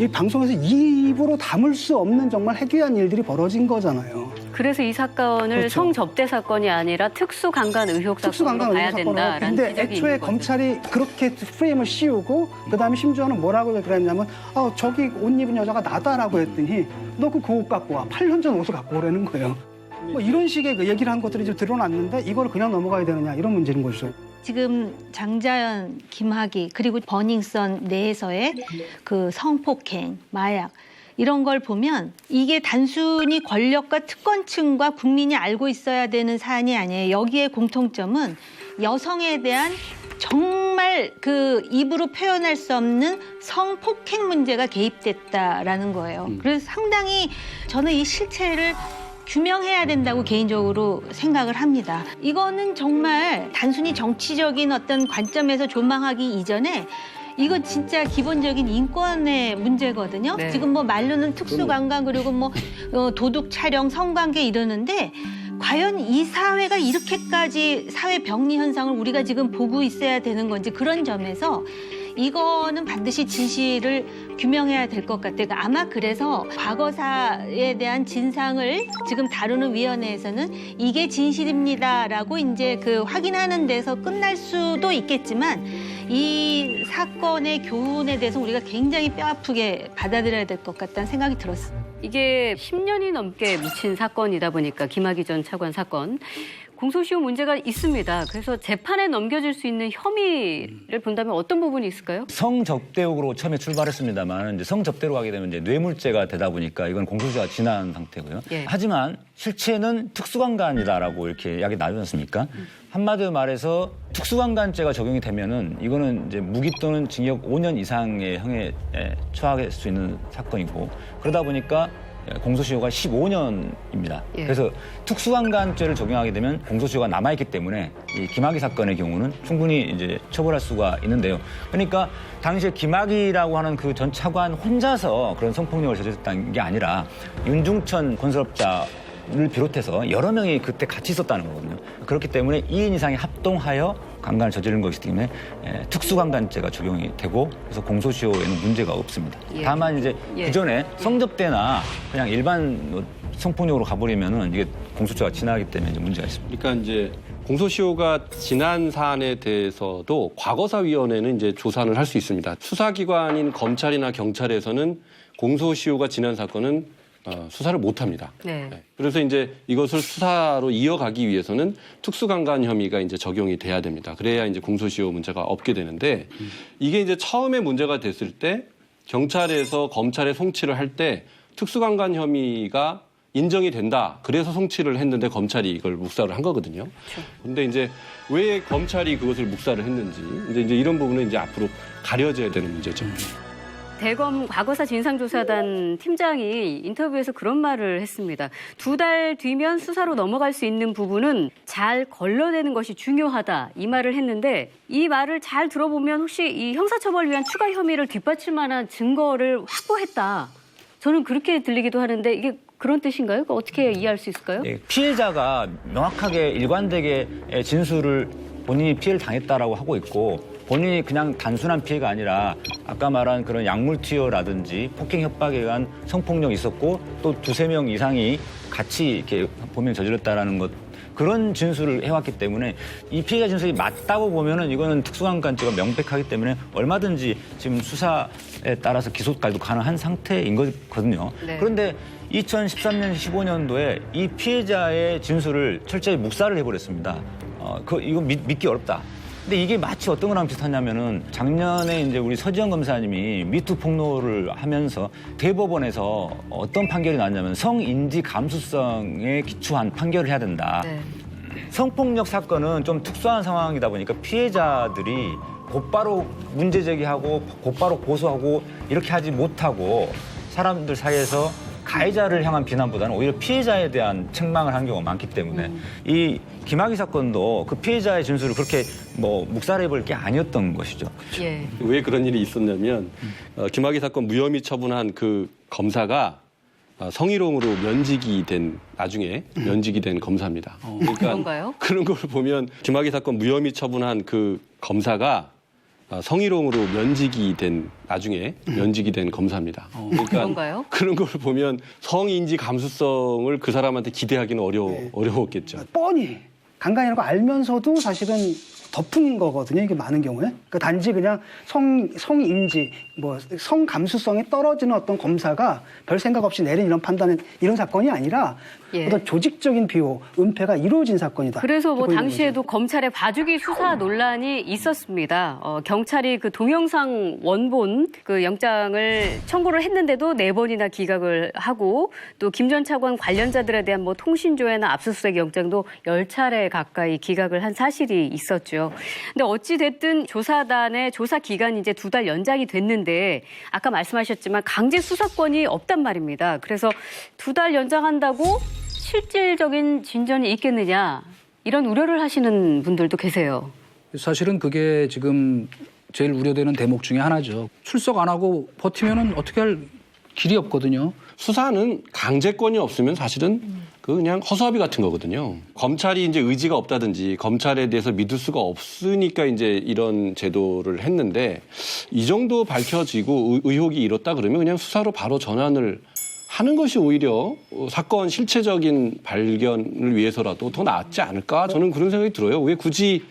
이 방송에서 입으로 담을 수 없는 정말 해괴한 일들이 벌어진 거잖아요. 그래서 이 사건을 그렇죠. 성접대 사건이 아니라 특수강간 의혹 사건으로 봐야 된다라는 근데 지적이 애초에 있는 거죠. 검찰이 그렇게 프레임을 씌우고 그다음에 심지어는 뭐라고 그랬냐면 저기 옷 입은 여자가 나다라고 했더니 너 그 옷 갖고 와. 8년 전 옷을 갖고 오라는 거예요. 뭐 이런 식의 그 얘기를 한 것들이 좀 드러났는데 이걸 그냥 넘어가야 되느냐 이런 문제인 거죠. 지금 장자연, 김학의 그리고 버닝썬 내에서의 그 성폭행, 마약 이런 걸 보면 이게 단순히 권력과 특권층과 국민이 알고 있어야 되는 사안이 아니에요. 여기에 공통점은 여성에 대한 정말 그 입으로 표현할 수 없는 성폭행 문제가 개입됐다라는 거예요. 그래서 상당히 저는 이 실체를 규명해야 된다고 개인적으로 생각을 합니다. 이거는 정말 단순히 정치적인 어떤 관점에서 조망하기 이전에 이거 진짜 기본적인 인권의 문제거든요. 네. 지금 뭐 말로는 특수관광 그리고 뭐 도둑 촬영, 성관계 이러는데 과연 이 사회가 이렇게까지 사회 병리 현상을 우리가 지금 보고 있어야 되는 건지 그런 점에서 이거는 반드시 진실을 규명해야 될 것 같아요. 아마 그래서 과거사에 대한 진상을 지금 다루는 위원회에서는 이게 진실입니다라고 이제 그 확인하는 데서 끝날 수도 있겠지만 이 사건의 교훈에 대해서 우리가 굉장히 뼈아프게 받아들여야 될 것 같다는 생각이 들었어요. 이게 10년이 넘게 묻힌 사건이다 보니까 김학의 전 차관 사건. 공소시효 문제가 있습니다. 그래서 재판에 넘겨질 수 있는 혐의를 본다면 어떤 부분이 있을까요? 성접대 의혹으로 처음에 출발했습니다만 이제 성접대로 가게 되면 이제 뇌물죄가 되다 보니까 이건 공소시효가 지난 상태고요. 예. 하지만 실체는 특수강간이다라고 이렇게 이야기 나누지 않습니까? 한마디로 말해서 특수강간죄가 적용이 되면은 이거는 이제 무기 또는 징역 5년 이상의 형에 처할 수 있는 사건이고 그러다 보니까 공소시효가 15년입니다. 예. 그래서 특수강간죄를 적용하게 되면 공소시효가 남아있기 때문에 이 김학의 사건의 경우는 충분히 이제 처벌할 수가 있는데요. 그러니까 당시에 김학의라고 하는 그 전 차관 혼자서 그런 성폭력을 저질렀다는 게 아니라 윤중천 건설업자를 비롯해서 여러 명이 그때 같이 있었다는 거거든요. 그렇기 때문에 2인 이상이 합동하여 강간을 저지른 것이기 때문에 특수강간죄가 적용이 되고 그래서 공소시효에는 문제가 없습니다. 예. 다만 이제 예. 그전에 성접대나 그냥 일반 성폭력으로 가버리면은 이게 공소시효가 지나기 때문에 이제 문제가 있습니다. 그러니까 이제 공소시효가 지난 사안에 대해서도 과거사위원회는 이제 조사를 할 수 있습니다. 수사기관인 검찰이나 경찰에서는 공소시효가 지난 사건은 수사를 못합니다. 네. 그래서 이제 이것을 수사로 이어가기 위해서는 특수강간 혐의가 이제 적용이 돼야 됩니다. 그래야 이제 공소시효 문제가 없게 되는데 이게 이제 처음에 문제가 됐을 때 경찰에서 검찰에 송치를 할 때 특수강간 혐의가 인정이 된다. 그래서 송치를 했는데 검찰이 이걸 묵살을 한 거거든요. 그런데 이제 왜 검찰이 그것을 묵살을 했는지 이제 이런 부분은 이제 앞으로 가려져야 되는 문제죠. 대검 과거사 진상조사단 팀장이 인터뷰에서 그런 말을 했습니다. 2달 뒤면 수사로 넘어갈 수 있는 부분은 잘 걸러내는 것이 중요하다. 이 말을 했는데 이 말을 잘 들어보면 혹시 이 형사처벌을 위한 추가 혐의를 뒷받칠 만한 증거를 확보했다. 저는 그렇게 들리기도 하는데 이게 그런 뜻인가요? 어떻게 이해할 수 있을까요? 예, 피해자가 명확하게 일관되게 진술을 본인이 피해를 당했다라고 하고 있고 본인이 그냥 단순한 피해가 아니라 아까 말한 그런 약물 투여라든지 폭행 협박에 의한 성폭력이 있었고 또 2-3명 이상이 같이 이렇게 보면 저질렀다라는 것 그런 진술을 해왔기 때문에 이 피해자 진술이 맞다고 보면은 이거는 특수강간죄가 명백하기 때문에 얼마든지 지금 수사에 따라서 기소까지도 가능한 상태인 거거든요. 네. 그런데 2013년, 15년도에 이 피해자의 진술을 철저히 묵살을 해버렸습니다. 이거 믿기 어렵다. 근데 이게 마치 어떤 거랑 비슷하냐면은 작년에 이제 우리 서지영 검사님이 미투 폭로를 하면서 대법원에서 어떤 판결이 나왔냐면 성인지 감수성에 기초한 판결을 해야 된다. 네. 성폭력 사건은 좀 특수한 상황이다 보니까 피해자들이 곧바로 문제 제기하고 곧바로 고소하고 이렇게 하지 못하고 사람들 사이에서 가해자를 향한 비난보다는 오히려 피해자에 대한 책망을 한 경우가 많기 때문에 이 김학의 사건도 그 피해자의 진술을 그렇게 뭐 묵살해볼 게 아니었던 것이죠. 예. 왜 그런 일이 있었냐면 김학의 사건 무혐의 처분한 그 검사가 성희롱으로 면직이 된 나중에 면직이 된 검사입니다. 그러니까 그런가요? 그런 걸 보면 김학의 사건 무혐의 처분한 그 검사가 성희롱으로 면직이 된 나중에 면직이 된 검사입니다. 그러니까 그런가요? 그런 걸 보면 성인지 감수성을 그 사람한테 기대하기는 어려웠겠죠. 뻔히 강간이라는 거 알면서도 사실은 덮은 거거든요. 이게 많은 경우에. 그러니까 단지 그냥 성인지, 뭐 성감수성이 떨어지는 어떤 검사가 별 생각 없이 내린 이런 판단은 이런 사건이 아니라 예. 어떤 조직적인 비호, 은폐가 이루어진 사건이다. 그래서 뭐 보이는 당시에도 거죠. 검찰의 봐주기 수사 논란이 있었습니다. 경찰이 그 동영상 원본 그 영장을 청구를 했는데도 4번이나 기각을 하고 또 김 전 차관 관련자들에 대한 뭐 통신조회나 압수수색 영장도 10차례 가까이 기각을 한 사실이 있었죠. 근데 어찌 됐든 조사단의 조사 기간이 이제 2달 연장이 됐는데 아까 말씀하셨지만 강제 수사권이 없단 말입니다. 그래서 2달 연장한다고 실질적인 진전이 있겠느냐 이런 우려를 하시는 분들도 계세요. 사실은 그게 지금 제일 우려되는 대목 중에 하나죠. 출석 안 하고 버티면은 어떻게 할 길이 없거든요. 수사는 강제권이 없으면 사실은 그냥 허수아비 같은 거거든요. 검찰이 이제 의지가 없다든지 검찰에 대해서 믿을 수가 없으니까 이제 이런 제도를 했는데 이 정도 밝혀지고 의혹이 일었다 그러면 그냥 수사로 바로 전환을 하는 것이 오히려 사건 실체적인 발견을 위해서라도 더 낫지 않을까? 저는 그런 생각이 들어요. 왜 굳이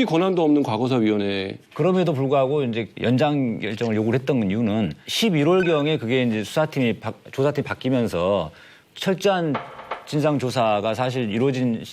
권한도 없는 과거사위원회. 그럼에도 불구하고 이제 연장 결정을 요구를 했던 이유는 11월경에 그게 이제 조사팀이 바뀌면서 철저한 진상조사가 사실 이루어진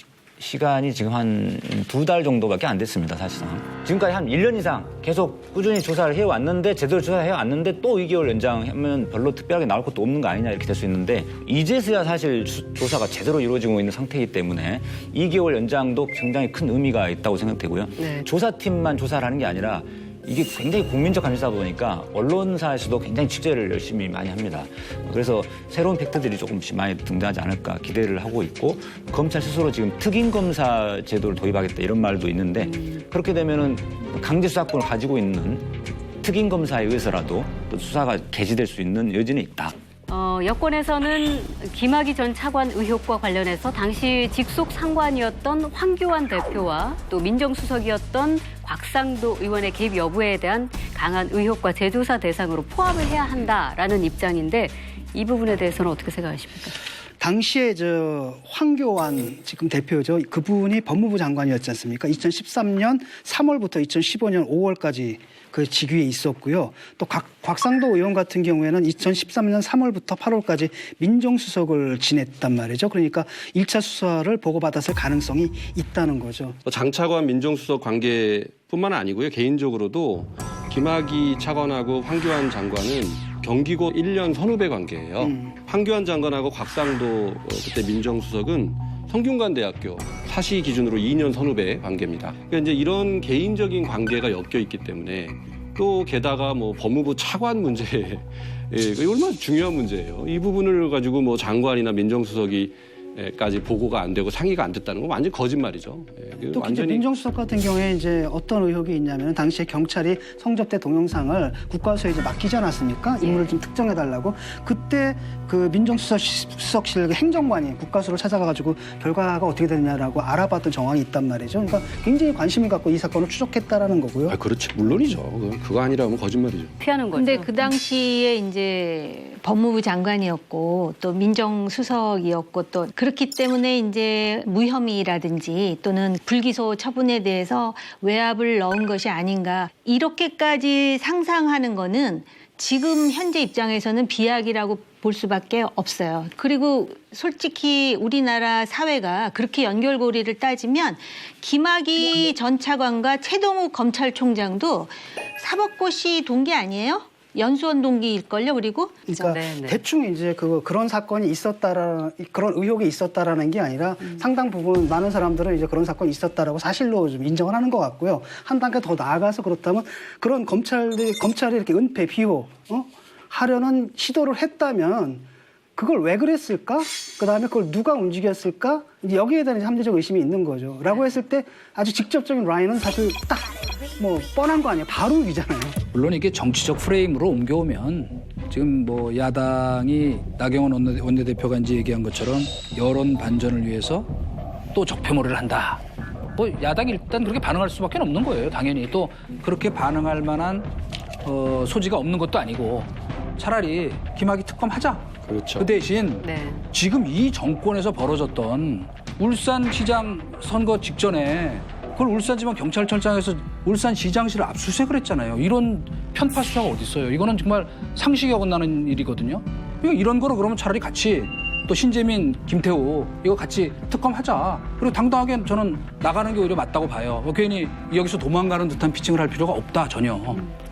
시간이 지금 한 2달 정도밖에 안 됐습니다, 사실상. 지금까지 한 1년 이상 계속 꾸준히 조사를 해왔는데, 제대로 조사해왔는데 또 2개월 연장하면 별로 특별하게 나올 것도 없는 거 아니냐 이렇게 될 수 있는데, 이제서야 사실 조사가 제대로 이루어지고 있는 상태이기 때문에 2개월 연장도 굉장히 큰 의미가 있다고 생각되고요. 네. 조사팀만 조사를 하는 게 아니라 이게 굉장히 국민적 감시다 보니까 언론사에서도 굉장히 취재를 열심히 많이 합니다. 그래서 새로운 팩트들이 조금씩 많이 등장하지 않을까 기대를 하고 있고, 검찰 스스로 지금 특임검사 제도를 도입하겠다 이런 말도 있는데, 그렇게 되면은 강제 수사권을 가지고 있는 특임검사에 의해서라도 또 수사가 개시될 수 있는 여지는 있다. 여권에서는 김학의 전 차관 의혹과 관련해서 당시 직속 상관이었던 황교안 대표와 또 민정수석이었던 곽상도 의원의 개입 여부에 대한 강한 의혹과 재조사 대상으로 포함을 해야 한다라는 입장인데 이 부분에 대해서는 어떻게 생각하십니까? 당시에 황교안 지금 대표죠. 그분이 법무부 장관이었지 않습니까? 2013년 3월부터 2015년 5월까지 그 직위에 있었고요. 또 곽상도 의원 같은 경우에는 2013년 3월부터 8월까지 민정수석을 지냈단 말이죠. 그러니까 1차 수사를 보고받았을 가능성이 있다는 거죠. 장 차관 민정수석 관계뿐만 아니고요. 개인적으로도 김학의 차관하고 황교안 장관은 경기고 1년 선후배 관계예요. 황교안 장관하고 곽상도 그때 민정수석은 성균관대학교 사시 기준으로 2년 선후배 관계입니다. 그러니까 이제 이런 개인적인 관계가 엮여 있기 때문에 또 게다가 뭐 법무부 차관 문제, 이거 얼마나 중요한 문제예요. 이 부분을 가지고 뭐 장관이나 민정수석이까지 보고가 안 되고 상의가 안 됐다는 건 완전 거짓말이죠. 또 완전히... 민정수석 같은 경우에 이제 어떤 의혹이 있냐면 당시에 경찰이 성접대 동영상을 국과수에 이제 맡기지 않았습니까? 인물을 좀 특정해달라고. 그때 그 민정수석실 행정관이 국과수를 찾아가가지고 결과가 어떻게 됐냐라고 알아봤던 정황이 있단 말이죠. 그러니까 굉장히 관심을 갖고 이 사건을 추적했다라는 거고요. 아, 그렇지. 물론이죠. 그거 아니라면 거짓말이죠. 피하는 거죠. 근데 그 당시에 이제 법무부 장관이었고 또 민정수석이었고 또 그렇기 때문에 이제 무혐의라든지 또는 불기소 처분에 대해서 외압을 넣은 것이 아닌가. 이렇게까지 상상하는 거는 지금 현재 입장에서는 비약이라고 볼 수밖에 없어요. 그리고 솔직히 우리나라 사회가 그렇게 연결고리를 따지면 김학의 전 차관과 최동욱 검찰총장도 사법고시 동기 아니에요? 연수원 동기일걸요, 그리고? 그러니까 네네. 대충 이제 그런 사건이 그런 의혹이 있었다라는 게 아니라 상당 부분 많은 사람들은 이제 그런 사건이 있었다라고 사실로 좀 인정을 하는 것 같고요. 한 단계 더 나아가서 그렇다면 그런 검찰이 이렇게 은폐, 비호, 하려는 시도를 했다면 그걸 왜 그랬을까? 그다음에 그걸 누가 움직였을까? 이제 여기에 대한 합리적 의심이 있는 거죠. 라고 했을 때 아주 직접적인 라인은 사실 딱 뭐 뻔한 거 아니에요. 바로 위잖아요. 물론 이게 정치적 프레임으로 옮겨오면 지금 뭐 야당이 나경원 원내대표가 이제 얘기한 것처럼 여론 반전을 위해서 또 적폐몰이를 한다. 뭐 야당이 일단 그렇게 반응할 수밖에 없는 거예요. 당연히 또 그렇게 반응할 만한 소지가 없는 것도 아니고 차라리 김학의 특검 하자. 그렇죠. 그 대신 네. 지금 이 정권에서 벌어졌던 울산시장 선거 직전에 그걸 울산지방경찰청장에서 울산시장실을 압수수색을 했잖아요. 이런 편파 수사가 어디 있어요? 이거는 정말 상식이 어긋나는 일이거든요. 이런 거로 그러면 차라리 같이 또 신재민, 김태우 이거 같이 특검하자. 그리고 당당하게 저는 나가는 게 오히려 맞다고 봐요. 괜히 여기서 도망가는 듯한 피칭을 할 필요가 없다 전혀.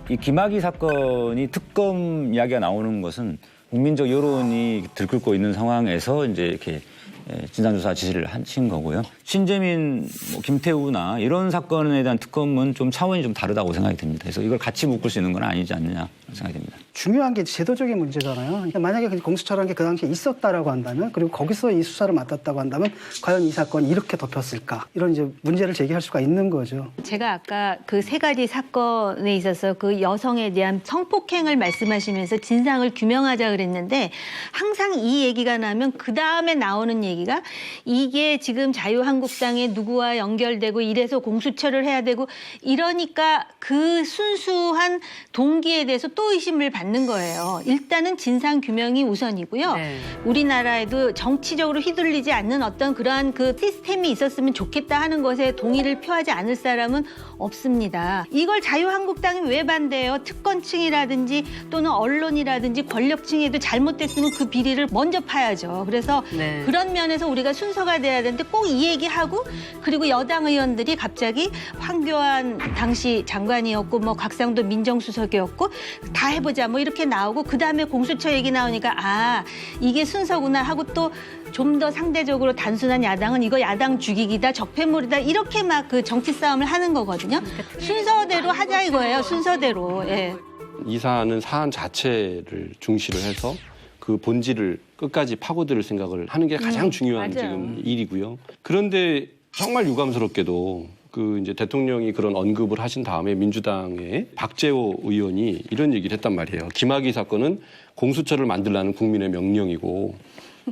이 김학의 사건이 특검 이야기가 나오는 것은 국민적 여론이 들끓고 있는 상황에서 이제 이렇게 진상조사 지시를 하신 거고요. 신재민, 김태우나 이런 사건에 대한 특검은 좀 차원이 좀 다르다고 생각이 듭니다. 그래서 이걸 같이 묶을 수 있는 건 아니지 않느냐 생각이 듭니다. 중요한 게 제도적인 문제잖아요. 그러니까 만약에 공수처라는 게 그 당시에 있었다라고 한다면, 그리고 거기서 이 수사를 맡았다고 한다면 과연 이 사건이 이렇게 덮였을까? 이런 이제 문제를 제기할 수가 있는 거죠. 제가 아까 그 3가지 사건에 있어서 그 여성에 대한 성폭행을 말씀하시면서 진상을 규명하자 그랬는데, 항상 이 얘기가 나면 그 다음에 나오는 얘기가 이게 지금 자유한국당에 누구와 연결되고 이래서 공수처를 해야 되고 이러니까 그 순수한 동기에 대해서 또 의심을 받는 거예요. 일단은 진상 규명이 우선이고요. 네. 우리나라에도 정치적으로 휘둘리지 않는 어떤 그러한 그 시스템이 있었으면 좋겠다 하는 것에 동의를 표하지 않을 사람은 없습니다. 이걸 자유한국당이 왜 반대해요? 특권층이라든지 또는 언론이라든지 권력층에도 잘못됐으면 그 비리를 먼저 파야죠. 그래서 네. 그런 면에서 우리가 순서가 돼야 되는데 꼭 이 얘기하고, 그리고 여당 의원들이 갑자기 황교안 당시 장관이었고 뭐 곽상도 민정수석이었고 다 해보자 뭐 이렇게 나오고, 그다음에 공수처 얘기 나오니까 아 이게 순서구나 하고, 또 좀 더 상대적으로 단순한 야당은 이거 야당 죽이기다, 적폐물이다, 이렇게 막 그 정치 싸움을 하는 거거든요. 순서대로 하자 이거예요. 순서대로. 예. 이 사안은 사안 자체를 중시를 해서 그 본질을 끝까지 파고들 생각을 하는 게 가장 중요한 맞아요. 지금 일이고요. 그런데 정말 유감스럽게도 그 이제 대통령이 그런 언급을 하신 다음에 민주당의 박재호 의원이 이런 얘기를 했단 말이에요. 김학의 사건은 공수처를 만들라는 국민의 명령이고,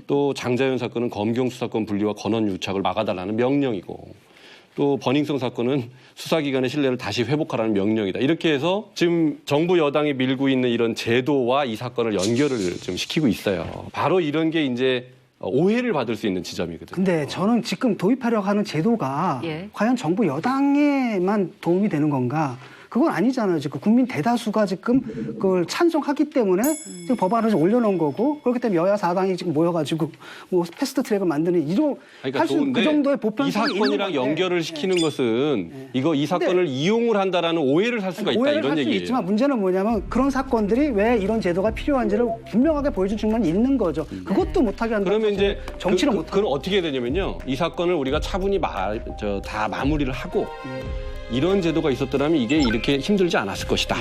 또 장자연 사건은 검경 수사권 분리와 권한 유착을 막아달라는 명령이고, 또 버닝썬 사건은 수사기관의 신뢰를 다시 회복하라는 명령이다. 이렇게 해서 지금 정부 여당이 밀고 있는 이런 제도와 이 사건을 연결을 좀 시키고 있어요. 바로 이런 게 이제 오해를 받을 수 있는 지점이거든요. 근데 저는 지금 도입하려고 하는 제도가 예. 과연 정부 여당에만 도움이 되는 건가? 그건 아니잖아요. 지금 국민 대다수가 지금 그걸 찬성하기 때문에 지금 법안을 올려놓은 거고, 그렇기 때문에 여야 4당이 지금 모여가지고 뭐 패스트 트랙을 만드는 이런 그러니까 할 수 그 정도의 보편성이 이 사건이랑 있는 연결을 시키는 것은 이 사건을 이용을 한다라는 오해를 살 수가 있다, 오해를 이런 할 수 얘기예요. 있지만 문제는 뭐냐면 그런 사건들이 왜 이런 제도가 필요한지를 분명하게 보여준 측면이 있는 거죠. 그것도 못하게 한다. 그러면 이제 정치를 못하게. 그건 어떻게 되냐면요. 이 사건을 우리가 차분히 다 마무리를 하고 이런 제도가 있었더라면 이게 이렇게 힘들지 않았을 것이다.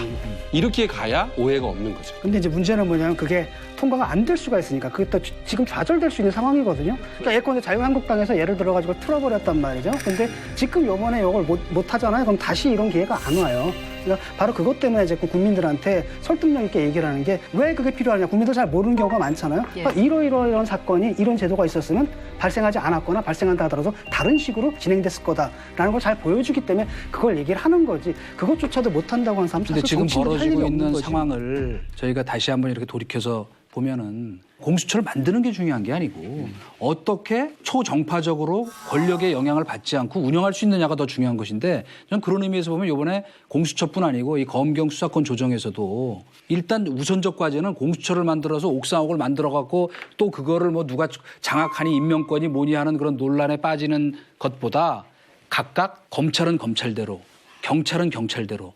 이렇게 가야 오해가 없는 거죠. 근데 이제 문제는 뭐냐면 그게 통과가 안 될 수가 있으니까 그게 또 지금 좌절될 수 있는 상황이거든요. 그러니까 예컨대 자유한국당에서 예를 들어가지고 틀어버렸단 말이죠. 근데 지금 요번에 이걸 못 하잖아요. 그럼 다시 이런 기회가 안 와요. 그러니까 바로 그것 때문에 이제 국민들한테 설득력 있게 얘기를 하는 게 왜 그게 필요하냐. 국민들 잘 모르는 경우가 많잖아요. 그러니까 이런 사건이 이런 제도가 있었으면 발생하지 않았거나 발생한다 하더라도 다른 식으로 진행됐을 거다라는 걸 잘 보여주기 때문에 그걸 얘기를 하는 거지. 그것조차도 못한다고 하는 사람 근데 사실 지금 정치인도 할 일이 벌어지고 없는 있는 거지. 상황을 저희가 다시 한번 이렇게 돌이켜서 보면은 공수처를 만드는 게 중요한 게 아니고 어떻게 초정파적으로 권력의 영향을 받지 않고 운영할 수 있느냐가 더 중요한 것인데, 저는 그런 의미에서 보면 이번에 공수처뿐 아니고 이 검경 수사권 조정에서도 일단 우선적 과제는 공수처를 만들어서 옥상옥을 만들어 갖고 또 그거를 뭐 누가 장악하니 임명권이 뭐니 하는 그런 논란에 빠지는 것보다 각각 검찰은 검찰대로, 경찰은 경찰대로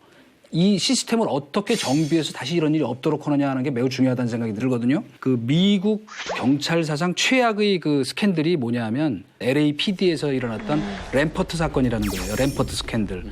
이 시스템을 어떻게 정비해서 다시 이런 일이 없도록 하느냐 하는 게 매우 중요하다는 생각이 들거든요. 그 미국 경찰 사상 최악의 그 스캔들이 뭐냐면 LAPD에서 일어났던 램퍼트 사건이라는 거예요. 램퍼트 스캔들.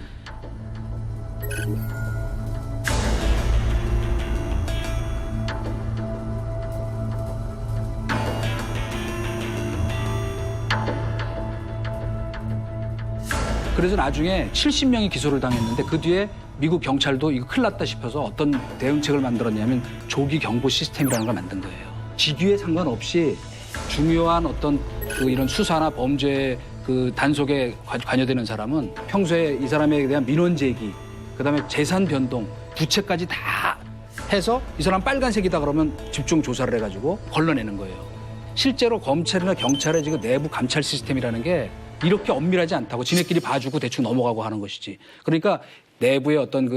그래서 나중에 70명이 기소를 당했는데 그 뒤에 미국 경찰도 이거 큰일 났다 싶어서 어떤 대응책을 만들었냐면 조기 경보 시스템이라는 걸 만든 거예요. 직위에 상관없이 중요한 어떤 그 이런 수사나 범죄 그 단속에 관여되는 사람은 평소에 이 사람에 대한 민원 제기, 그다음에 재산 변동, 부채까지 다 해서 이 사람 빨간색이다 그러면 집중 조사를 해가지고 걸러내는 거예요. 실제로 검찰이나 경찰의 지금 내부 감찰 시스템이라는 게 이렇게 엄밀하지 않다고 지네끼리 봐주고 대충 넘어가고 하는 것이지. 그러니까 내부의 어떤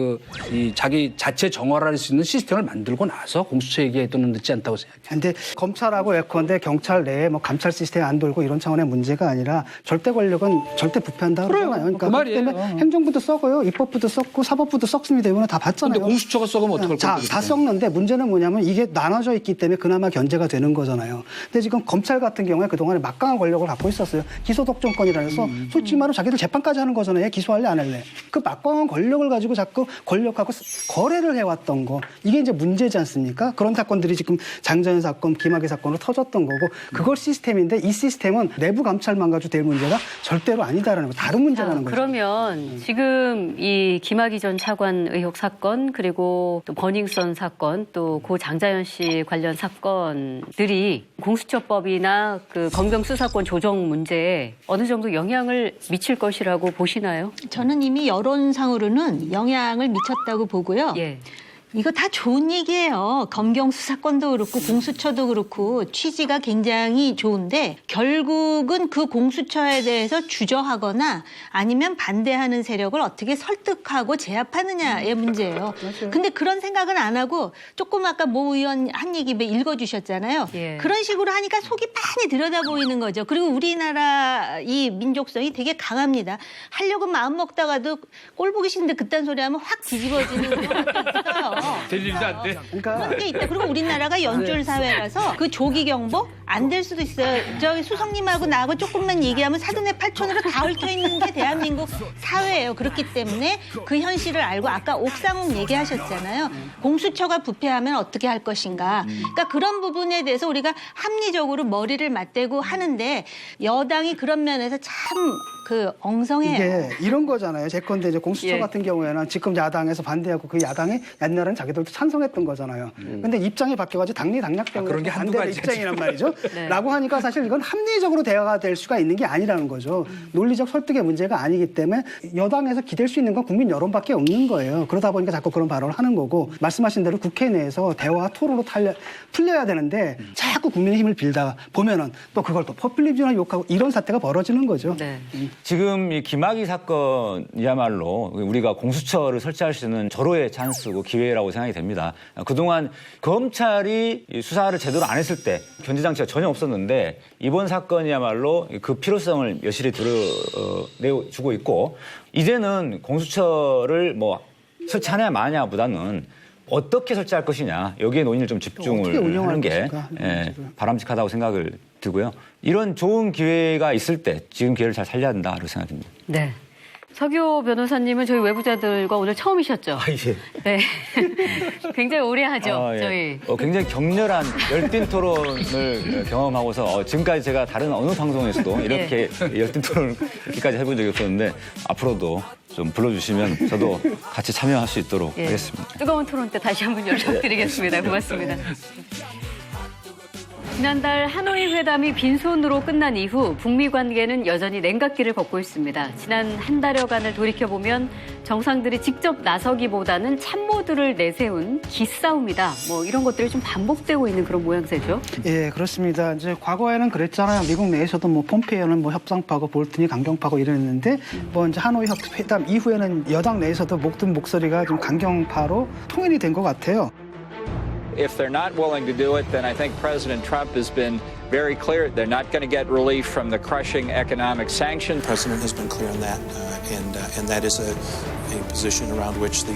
이 자기 자체 정화를 할 수 있는 시스템을 만들고 나서 공수처 얘기해도는 늦지 않다고 생각해요. 근데 검찰하고 예컨대 경찰 내에 뭐 감찰 시스템이 안 돌고 이런 차원의 문제가 아니라 절대 권력은 절대 부패한다 그러잖아요. 그러니까 그 말이에요. 그렇기 때문에 행정부도 썩어요. 입법부도 썩고 사법부도 썩습니다. 이거는 다 봤잖아요. 근데 공수처가 썩으면 어떡할 자, 건데? 다 썩는데 문제는 뭐냐면 이게 나눠져 있기 때문에 그나마 견제가 되는 거잖아요. 근데 지금 검찰 같은 경우에 그동안에 막강한 권력을 갖고 있었어요. 기소독점권이라 해서 솔직히 말하면 자기들 재판까지 하는 거잖아요. 기소할래 안 할래. 그 막강한 권력을 가지고 자꾸 권력하고 거래를 해왔던 거. 이게 이제 문제지 않습니까? 그런 사건들이 지금 장자연 사건, 김학의 사건으로 터졌던 거고 그걸 시스템인데 이 시스템은 내부 감찰만 가지고 될 문제가 절대로 아니다라는 거. 다른 문제라는 거죠. 그러면 지금 이 김학의 전 차관 의혹 사건 그리고 또 버닝썬 사건 또 고 장자연 씨 관련 사건들이 공수처법이나 그 검경 수사권 조정 문제에 어느 정도 영향을 미칠 것이라고 보시나요? 저는 이미 여론상으로는 영향을 미쳤다고 보고요. 예. 이거 다 좋은 얘기예요. 검경 수사권도 그렇고 공수처도 그렇고 취지가 굉장히 좋은데 결국은 그 공수처에 대해서 주저하거나 아니면 반대하는 세력을 어떻게 설득하고 제압하느냐의 문제예요. 근데 그런 생각은 안 하고 조금 아까 모 의원 한 얘기 읽어주셨잖아요. 예. 그런 식으로 하니까 속이 빤히 들여다 보이는 거죠. 그리고 우리나라 이 민족성이 되게 강합니다. 하려고 마음 먹다가도 꼴 보기 싫은데 그딴 소리 하면 확 뒤집어지는 그런 게 있어요. 될 일도 안 돼. 그런 게 있다. 그리고 우리나라가 연줄 사회라서 그 조기 경보 안 될 수도 있어요. 저기 수석님하고 나하고 조금만 얘기하면 사돈의 팔촌으로 다 얽혀 있는 게 대한민국 사회예요. 그렇기 때문에 그 현실을 알고 아까 옥상욱 얘기하셨잖아요. 공수처가 부패하면 어떻게 할 것인가. 그러니까 그런 부분에 대해서 우리가 합리적으로 머리를 맞대고 하는데 여당이 그런 면에서 참 엉성해요. 이게 이런 거잖아요. 제건데 이제 공수처 같은 경우에는 지금 야당에서 반대하고 그 야당이 옛날에는 자기들도 찬성했던 거잖아요. 근데 입장이 바뀌어가지고 당리당략 때문에 그런 게 한두 반대의 가지죠. 입장이란 말이죠. 네. 라고 하니까 사실 이건 합리적으로 대화가 될 수가 있는 게 아니라는 거죠. 논리적 설득의 문제가 아니기 때문에 여당에서 기댈 수 있는 건 국민 여론밖에 없는 거예요. 그러다 보니까 자꾸 그런 발언을 하는 거고 말씀하신 대로 국회 내에서 대화 토론으로 풀려야 되는데 자꾸 국민의힘을 빌다가 보면은 또 그걸 또 포퓰리즘을 욕하고 이런 사태가 벌어지는 거죠. 네. 지금 이 김학의 사건이야말로 우리가 공수처를 설치할 수 있는 절호의 찬스고 기회라고 생각이 됩니다. 그동안 검찰이 수사를 제대로 안 했을 때 견제장치가 전혀 없었는데 이번 사건이야말로 그 필요성을 여실히 드러내주고 있고 이제는 공수처를 뭐 설치하냐 마냐보다는 어떻게 설치할 것이냐 여기에 논의를 좀 집중을 하는 게 바람직하다고 생각을 들고요. 이런 좋은 기회가 있을 때 지금 기회를 잘 살려야 된다 이렇게 생각됩니다. 네. 서교 변호사님은 저희 외부자들과 오늘 처음이셨죠? 예. 네. 굉장히 오래 하죠, 예. 저희. 굉장히 격렬한 열띤 토론을 경험하고서 지금까지 제가 다른 어느 방송에서도 이렇게 열띤 토론을 이렇게까지 해본 적이 없었는데 앞으로도 좀 불러주시면 저도 같이 참여할 수 있도록 하겠습니다. 뜨거운 토론 때 다시 한번 연락드리겠습니다. 고맙습니다. 지난달 하노이 회담이 빈손으로 끝난 이후 북미 관계는 여전히 냉각기를 걷고 있습니다. 지난 한 달여간을 돌이켜보면 정상들이 직접 나서기보다는 참모들을 내세운 기싸움이다. 뭐 이런 것들이 좀 반복되고 있는 그런 모양새죠. 예, 그렇습니다. 이제 과거에는 그랬잖아요. 미국 내에서도 뭐 폼페이오는 뭐 협상파고 볼튼이 강경파고 이랬는데 뭐 이제 하노이 회담 이후에는 여당 내에서도 모든 목소리가 좀 강경파로 통일이 된 것 같아요. If they're not willing to do it, then I think President Trump has been very clear they're not going to get relief from the crushing economic sanctions. The president has been clear on that, and that is a position around which the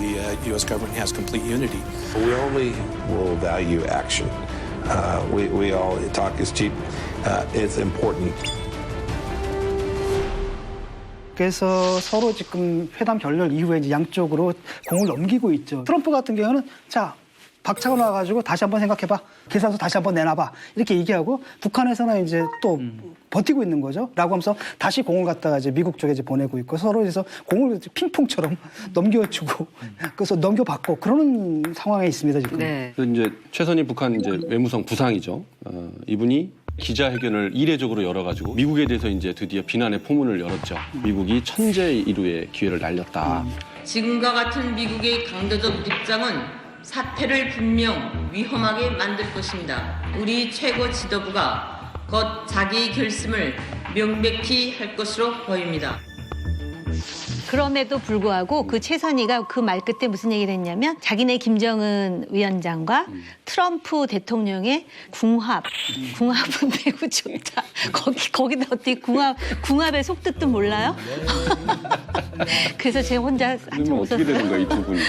U.S. government has complete unity. We only will value action. We all talk is cheap. It's important. 그래서 서로 지금 회담 결렬 이후에 이제 양쪽으로 공을 넘기고 있죠. 트럼프 같은 경우는 자. 박차가 나와가지고 다시 한번 생각해봐. 계산서 다시 한번 내놔봐. 이렇게 얘기하고 북한에서는 이제 또 버티고 있는 거죠. 라고 하면서 다시 공을 갖다가 이제 미국 쪽에 이제 보내고 있고 서로 그래서 공을 핑퐁처럼 넘겨주고 그래서 넘겨받고 그러는 상황에 있습니다 지금. 네. 이제 최선희 북한 이제 외무성 부상이죠. 이분이 기자회견을 이례적으로 열어가지고 미국에 대해서 이제 드디어 비난의 포문을 열었죠. 미국이 천재 이루의 기회를 날렸다. 지금과 같은 미국의 강도적 입장은 사태를 분명 위험하게 만들 것입니다. 우리 최고 지도부가 곧 자기 결심을 명백히 할 것으로 보입니다. 그럼에도 불구하고 그 최선희가 그 말 끝에 무슨 얘기를 했냐면 자기네 김정은 위원장과 트럼프 대통령의 궁합은 매우 좋다. 거기다 어떻게 궁합의 속뜻도 몰라요? 그래서 제가 혼자 한참 어떻게 웃었어요. 되는 거야, 이 두 분이?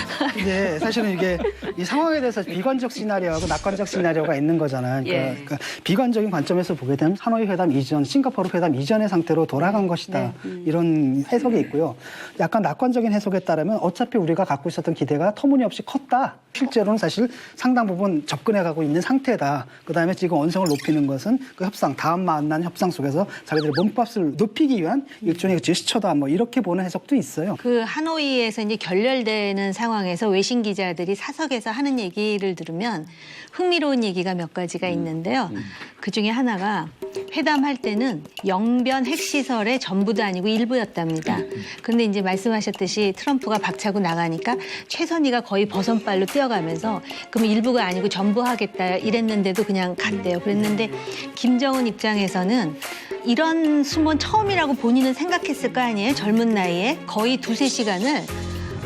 네, 사실은 이게 이 상황에 대해서 비관적 시나리오하고 낙관적 시나리오가 있는 거잖아요. 그러니까 비관적인 관점에서 보게 되면 하노이 회담 이전, 싱가포르 회담 이전의 상태로 돌아간 것이다. 이런 해석이 있고요. 약간 낙관적인 해석에 따르면 어차피 우리가 갖고 있었던 기대가 터무니없이 컸다. 실제로는 사실 상당 부분 접근해가고 있는 상태다. 그다음에 지금 언성을 높이는 것은 그 협상, 다음 만난 협상 속에서 자기들의 몸값을 높이기 위한 일종의 제스처다. 뭐 이렇게 보는 해석도 있어요. 그 하노이에서 이제 결렬되는 상황에서 외신 기자들이 사석에서 하는 얘기를 들으면 흥미로운 얘기가 몇 가지가 있는데요. 그 중에 하나가 회담할 때는 영변 핵시설의 전부도 아니고 일부였답니다. 그런데 이제 말씀하셨듯이 트럼프가 박차고 나가니까 최선희가 거의 버선발로 뛰어가면서 그럼 일부가 아니고 전부 하겠다 이랬는데도 그냥 갔대요. 그랬는데 김정은 입장에서는 이런 수모는 처음이라고 본인은 생각했을 거 아니에요. 젊은 나이에 거의 2-3시간을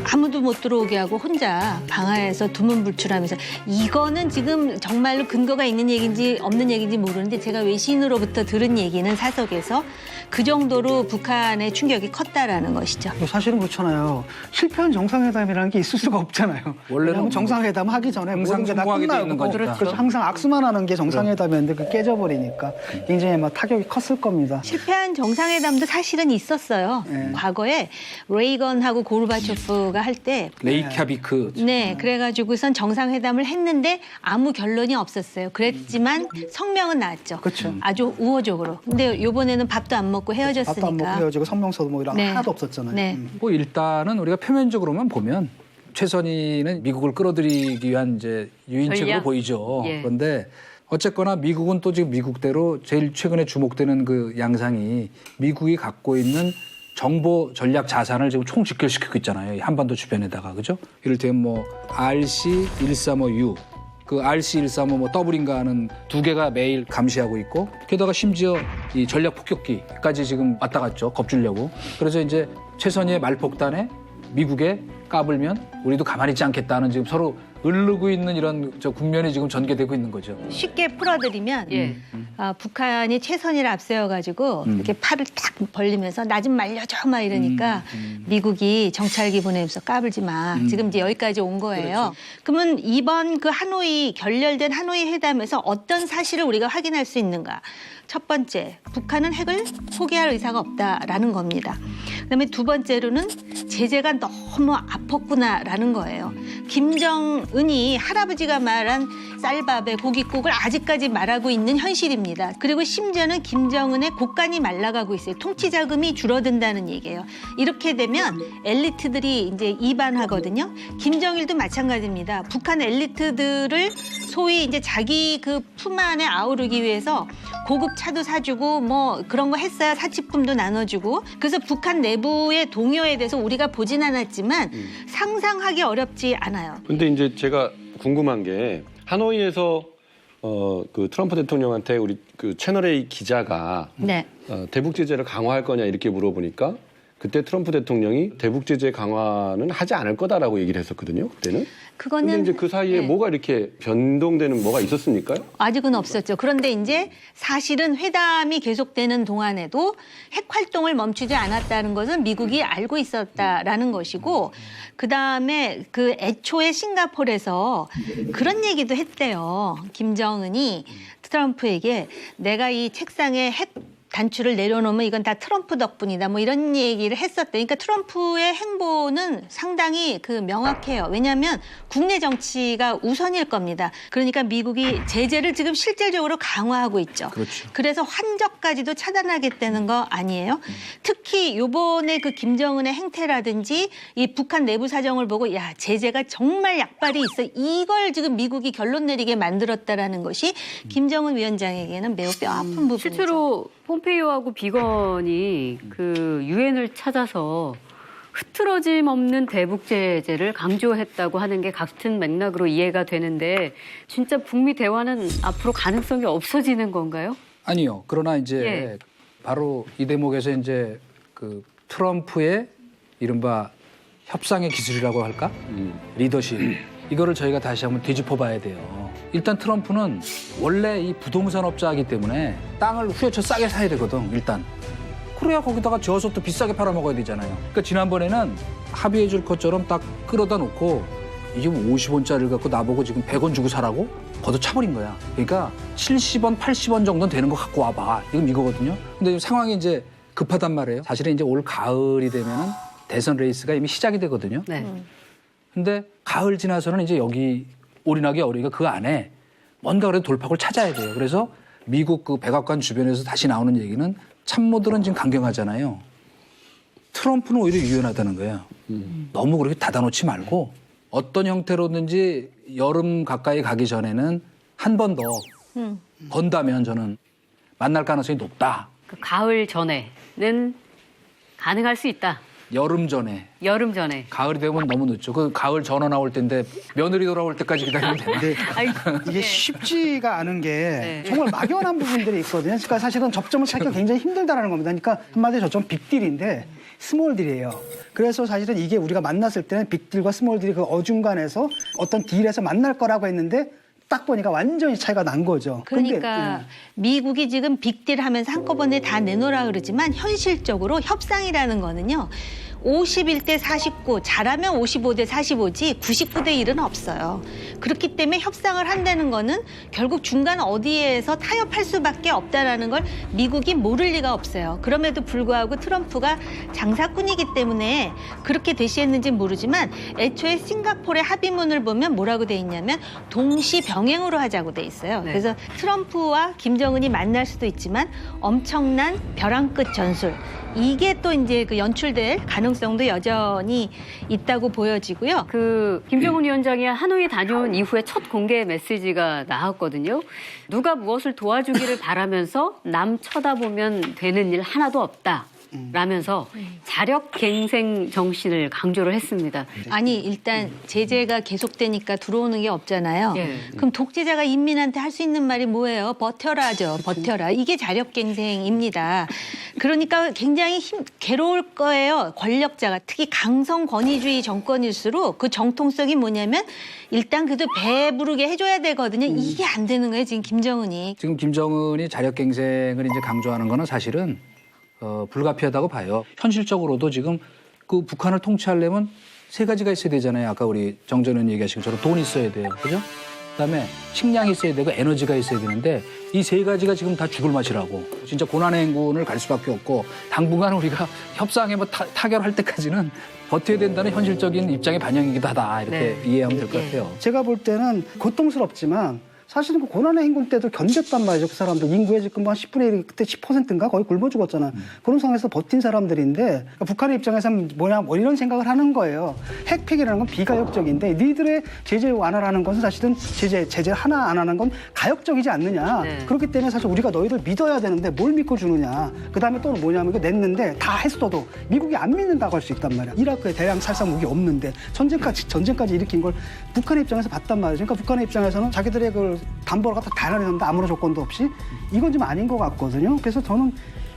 아무도 못 들어오게 하고 혼자 방하에서 두문불출하면서 이거는 지금 정말로 근거가 있는 얘기인지 없는 얘기인지 모르는데 제가 외신으로부터 들은 얘기는 사석에서 그 정도로 북한의 충격이 컸다라는 것이죠. 사실은 그렇잖아요. 실패한 정상회담이라는 게 있을 수가 없잖아요. 원래는 정상회담 하기 전에 모든 게 다 성공하게 돼 끝나고 있는 거니까. 그렇죠. 항상 악수만 하는 게 정상회담이었는데 그 깨져버리니까 굉장히 막 타격이 컸을 겁니다. 실패한 정상회담도 사실은 있었어요. 과거에 레이건하고 고르바초프가 할 때 레이캬비크. 네, 그래가지고선 정상회담을 했는데 아무 결론이 없었어요. 그랬지만 성명은 나왔죠. 그렇죠. 아주 우호적으로. 근데 이번에는 밥도 안 먹고 헤어졌으니까. 밥도 안 먹고 헤어지고 성명서도 뭐 이런 하나도 없었잖아요. 네. 뭐 일단은 우리가 표면적으로만 보면 최선희는 미국을 끌어들이기 위한 이제 유인책으로 전략? 보이죠. 예. 그런데 어쨌거나 미국은 또 지금 미국대로 제일 최근에 주목되는 그 양상이 미국이 갖고 있는 정보 전략 자산을 지금 총 집결시키고 있잖아요. 이 한반도 주변에다가. 그죠? 이를테면 뭐 RC-135U 그 RC-135 뭐 더블인가 하는 2개가 매일 감시하고 있고 게다가 심지어 이 전략 폭격기까지 지금 왔다 갔죠. 겁주려고. 그래서 이제 최선희의 말폭탄에 미국에 까불면 우리도 가만히 있지 않겠다는 지금 서로 으르고 있는 이런 국면이 지금 전개되고 있는 거죠. 쉽게 풀어드리면 북한이 최선희를 앞세워가지고 이렇게 팔을 딱 벌리면서 나 좀 말려줘 막 이러니까 미국이 정찰기 보내면서 까불지 마. 지금 이제 여기까지 온 거예요. 그러면 이번 그 하노이 결렬된 하노이 회담에서 어떤 사실을 우리가 확인할 수 있는가? 첫 번째, 북한은 핵을 포기할 의사가 없다라는 겁니다. 그다음에 두 번째로는 제재가 너무 아팠구나라는 거예요. 김정은이 할아버지가 말한 쌀밥에 고깃국을 아직까지 말하고 있는 현실입니다. 그리고 심지어는 김정은의 곳간이 말라가고 있어요. 통치 자금이 줄어든다는 얘기예요. 이렇게 되면 엘리트들이 이제 이반하거든요. 김정일도 마찬가지입니다. 북한 엘리트들을 소위 이제 자기 그 품 안에 아우르기 위해서 고급 차도 사주고 뭐 그런 거 했어야 사치품도 나눠주고 그래서 북한 내부의 동요에 대해서 우리가 보진 않았지만 상상하기 어렵지 않아요. 근데 이제 제가 궁금한 게 하노이에서 그 트럼프 대통령한테 우리 그 채널A 기자가 대북 제재를 강화할 거냐 이렇게 물어보니까 그때 트럼프 대통령이 대북 제재 강화는 하지 않을 거다라고 얘기를 했었거든요. 그때는. 그거는 근데 이제 그 사이에 뭐가 이렇게 변동되는 뭐가 있었습니까요? 아직은 없었죠. 그런데 이제 사실은 회담이 계속되는 동안에도 핵 활동을 멈추지 않았다는 것은 미국이 알고 있었다라는 것이고 그다음에 그 애초에 싱가포르에서 그런 얘기도 했대요. 김정은이 트럼프에게 내가 이 책상에 핵 단추를 내려놓으면 이건 다 트럼프 덕분이다. 뭐 이런 얘기를 했었대. 그러니까 트럼프의 행보는 상당히 그 명확해요. 왜냐하면 국내 정치가 우선일 겁니다. 그러니까 미국이 제재를 지금 실질적으로 강화하고 있죠. 그렇죠. 그래서 환적까지도 차단하겠다는 거 아니에요? 특히 요번에 그 김정은의 행태라든지 이 북한 내부 사정을 보고 야 제재가 정말 약발이 있어. 이걸 지금 미국이 결론 내리게 만들었다라는 것이 김정은 위원장에게는 매우 뼈아픈 부분이죠. 실제로 폼페이오하고 비건이 그 유엔을 찾아서 흐트러짐 없는 대북 제재를 강조했다고 하는 게 같은 맥락으로 이해가 되는데 진짜 북미 대화는 앞으로 가능성이 없어지는 건가요? 아니요. 그러나 이제 바로 이 대목에서 이제 그 트럼프의 이른바 협상의 기술이라고 할까? 리더십. 이거를 저희가 다시 한번 뒤집어 봐야 돼요. 일단 트럼프는 원래 이 부동산 업자이기 때문에 땅을 후려쳐 싸게 사야 되거든, 일단. 그래야 거기다가 지어서 또 비싸게 팔아먹어야 되잖아요. 그러니까 지난번에는 합의해 줄 것처럼 딱 끌어다 놓고 이게 뭐 50원짜리를 갖고 나보고 지금 100원 주고 사라고? 걷어차버린 거야. 그러니까 70원, 80원 정도는 되는 거 갖고 와봐. 지금 이거거든요. 근데 상황이 이제 급하단 말이에요. 사실은 이제 올 가을이 되면은 대선 레이스가 이미 시작이 되거든요. 네. 근데 가을 지나서는 이제 여기 올인하기 어려우니까 그 안에 뭔가 그래도 돌파구를 찾아야 돼요. 그래서 미국 그 백악관 주변에서 다시 나오는 얘기는 참모들은 지금 강경하잖아요. 트럼프는 오히려 유연하다는 거예요. 너무 그렇게 닫아놓지 말고 어떤 형태로든지 여름 가까이 가기 전에는 한 번 더 건다면 저는 만날 가능성이 높다. 그 가을 전에는 가능할 수 있다. 여름 전에. 여름 전에. 가을이 되면 너무 늦죠. 그 가을 전화 나올 때인데 며느리 돌아올 때까지 기다리면 되나? 네. 이게 쉽지가 않은 게 정말 막연한 부분들이 있거든요. 그러니까 사실은 접점을 찾기가 굉장히 힘들다라는 겁니다. 그러니까 한마디로 저점 빅딜인데 스몰딜이에요. 그래서 사실은 이게 우리가 만났을 때는 빅딜과 스몰딜이 그 어중간에서 어떤 딜에서 만날 거라고 했는데 딱 보니까 완전히 차이가 난 거죠. 그러니까 미국이 지금 빅딜 하면서 한꺼번에 다 내놓으라 그러지만 현실적으로 협상이라는 거는요. 51대 49, 잘하면 55대 45지 99대 1은 없어요. 그렇기 때문에 협상을 한다는 거는 결국 중간 어디에서 타협할 수밖에 없다라는 걸 미국이 모를 리가 없어요. 그럼에도 불구하고 트럼프가 장사꾼이기 때문에 그렇게 대시했는지는 모르지만 애초에 싱가포르의 합의문을 보면 뭐라고 돼 있냐면 동시 병행으로 하자고 돼 있어요. 그래서 트럼프와 김정은이 만날 수도 있지만 엄청난 벼랑 끝 전술. 이게 또 이제 그 연출될 가능성도 여전히 있다고 보여지고요. 그 김정은 위원장이 하노이 다녀온 이후에 첫 공개 메시지가 나왔거든요. 누가 무엇을 도와주기를 바라면서 남 쳐다보면 되는 일 하나도 없다. 라면서 자력갱생 정신을 강조를 했습니다. 아니 일단 제재가 계속되니까 들어오는 게 없잖아요. 그럼 독재자가 인민한테 할 수 있는 말이 뭐예요? 버텨라죠. 버텨라. 이게 자력갱생입니다. 그러니까 굉장히 괴로울 거예요. 권력자가. 특히 강성 권위주의 정권일수록 그 정통성이 뭐냐면 일단 그래도 배부르게 해줘야 되거든요. 이게 안 되는 거예요. 지금 김정은이. 지금 김정은이 자력갱생을 이제 강조하는 거는 사실은 불가피하다고 봐요. 현실적으로도 지금 그 북한을 통치하려면 세 가지가 있어야 되잖아요. 아까 우리 정전 의원 얘기하신 것처럼 돈이 있어야 돼요. 그죠? 그다음에 식량이 있어야 되고 에너지가 있어야 되는데 이 세 가지가 지금 다 죽을 맛이라고. 진짜 고난의 행군을 갈 수밖에 없고 당분간 우리가 협상에 뭐 타결할 때까지는 버텨야 된다는 현실적인 입장의 반영이기도 하다. 이렇게 이해하면 될 것 같아요. 제가 볼 때는 고통스럽지만 사실은 그 고난의 행군 때도 견뎠단 말이죠. 그 사람들 인구의 지금 한 10분의 1, 그때 10%인가 거의 굶어 죽었잖아요. 그런 상황에서 버틴 사람들인데 그러니까 북한의 입장에서는 뭐냐 뭐 이런 생각을 하는 거예요. 핵폐기라는 건 비가역적인데 니들의 제재 완화를 하는 것은 사실은 제재 하나 안 하는 건 가역적이지 않느냐. 그렇기 때문에 사실 우리가 너희들 믿어야 되는데 뭘 믿고 주느냐. 그다음에 또 뭐냐면 이거 냈는데 다 했어도 미국이 안 믿는다고 할 수 있단 말이야. 이라크에 대량 살상 무기 없는데 전쟁까지 일으킨 걸 북한의 입장에서 봤단 말이죠. 그러니까 북한의 입장에서는 자기들의 그 담보를 갖다 다 내놨는데 아무런 조건도 없이 이건 좀 아닌 것 같거든요. 그래서 저는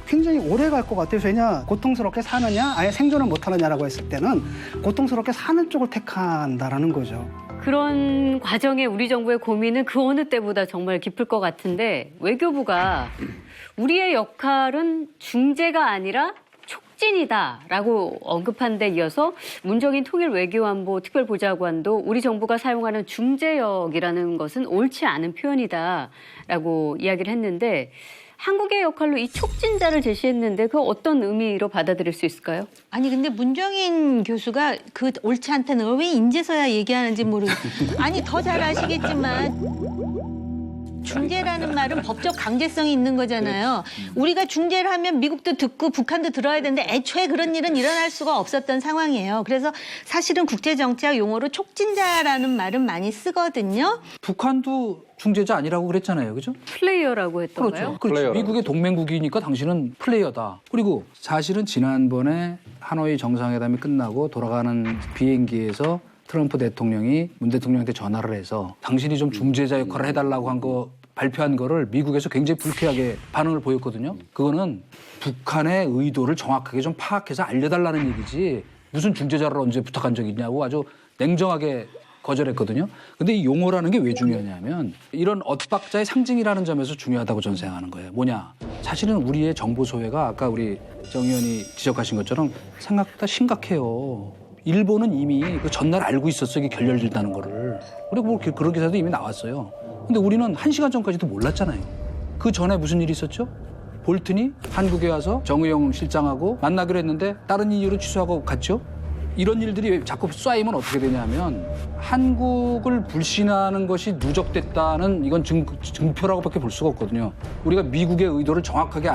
굉장히 오래 갈 것 같아요. 왜냐 고통스럽게 사느냐 아예 생존을 못하느냐라고 했을 때는 고통스럽게 사는 쪽을 택한다라는 거죠. 그런 과정에 우리 정부의 고민은 그 어느 때보다 정말 깊을 것 같은데 외교부가 우리의 역할은 중재가 아니라 촉진이다라고 언급한 데 이어서 문정인 통일외교안보 특별보좌관도 우리 정부가 사용하는 중재역이라는 것은 옳지 않은 표현이다라고 이야기를 했는데 한국의 역할로 이 촉진자를 제시했는데 그 어떤 의미로 받아들일 수 있을까요? 아니 근데 문정인 교수가 그 옳지 않다는 걸 왜 인제서야 얘기하는지 모르겠어요. 아니 더 잘 아시겠지만 중재라는 말은 법적 강제성이 있는 거잖아요. 우리가 중재를 하면 미국도 듣고 북한도 들어야 되는데 애초에 그런 일은 일어날 수가 없었던 상황이에요. 그래서 사실은 국제정치학 용어로 촉진자라는 말은 많이 쓰거든요. 북한도 중재자 아니라고 그랬잖아요. 그죠? 플레이어라고 했던가요? 그렇죠. 미국의 동맹국이니까 당신은 플레이어다. 그리고 사실은 지난번에 하노이 정상회담이 끝나고 돌아가는 비행기에서 트럼프 대통령이 문 대통령한테 전화를 해서 당신이 좀 중재자 역할을 해달라고 한 거 발표한 거를 미국에서 굉장히 불쾌하게 반응을 보였거든요. 그거는 북한의 의도를 정확하게 좀 파악해서 알려달라는 얘기지 무슨 중재자를 언제 부탁한 적이 있냐고 아주 냉정하게 거절했거든요. 근데 이 용어라는 게 왜 중요하냐면 이런 엇박자의 상징이라는 점에서 중요하다고 저는 생각하는 거예요. 뭐냐? 사실은 우리의 정보 소외가 아까 우리 정 의원이 지적하신 것처럼 생각보다 심각해요. 일본은 이미 그 전날 알고 있었어요. 이게 결렬된다는 거를. 그리고 뭐 그런 기사도 이미 나왔어요. 근데 우리는 1시간 전까지도 몰랐잖아요. 그 전에 무슨 일이 있었죠? 볼튼이 한국에 와서 정의용 실장하고 만나기로 했는데 다른 이유로 취소하고 갔죠? 이런 일들이 자꾸 쌓이면 어떻게 되냐면 한국을 불신하는 것이 누적됐다는 이건 증표라고밖에 볼 수가 없거든요. 우리가 미국의 의도를 정확하게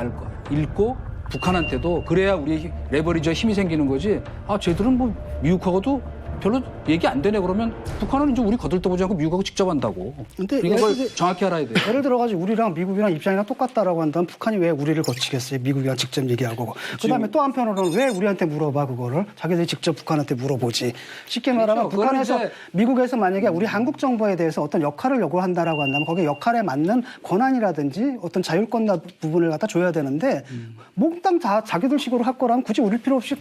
읽고 북한한테도 그래야 우리 레버리지와 힘이 생기는 거지. 아, 쟤들은 뭐 미국하고도 별로 얘기 안 되네 그러면 북한은 이제 우리 거들떠보지 않고 미국하고 직접 한다고. 근데 이걸 정확히 알아야 돼요. 예를 들어가지고 우리랑 미국이랑 입장이랑 똑같다라고 한다면 북한이 왜 우리를 거치겠어요? 미국이랑 직접 얘기하고. 그다음에 또 한편으로는 왜 우리한테 물어봐 그거를? 자기들이 직접 북한한테 물어보지. 쉽게 말하면 그렇죠. 북한에서 미국에서 만약에 우리 한국 정부에 대해서 어떤 역할을 요구한다라고 한다면 거기에 역할에 맞는 권한이라든지 어떤 자율권 부분을 갖다 줘야 되는데 몽땅 다 자기들 식으로 할 거라면 굳이 우릴 필요 없이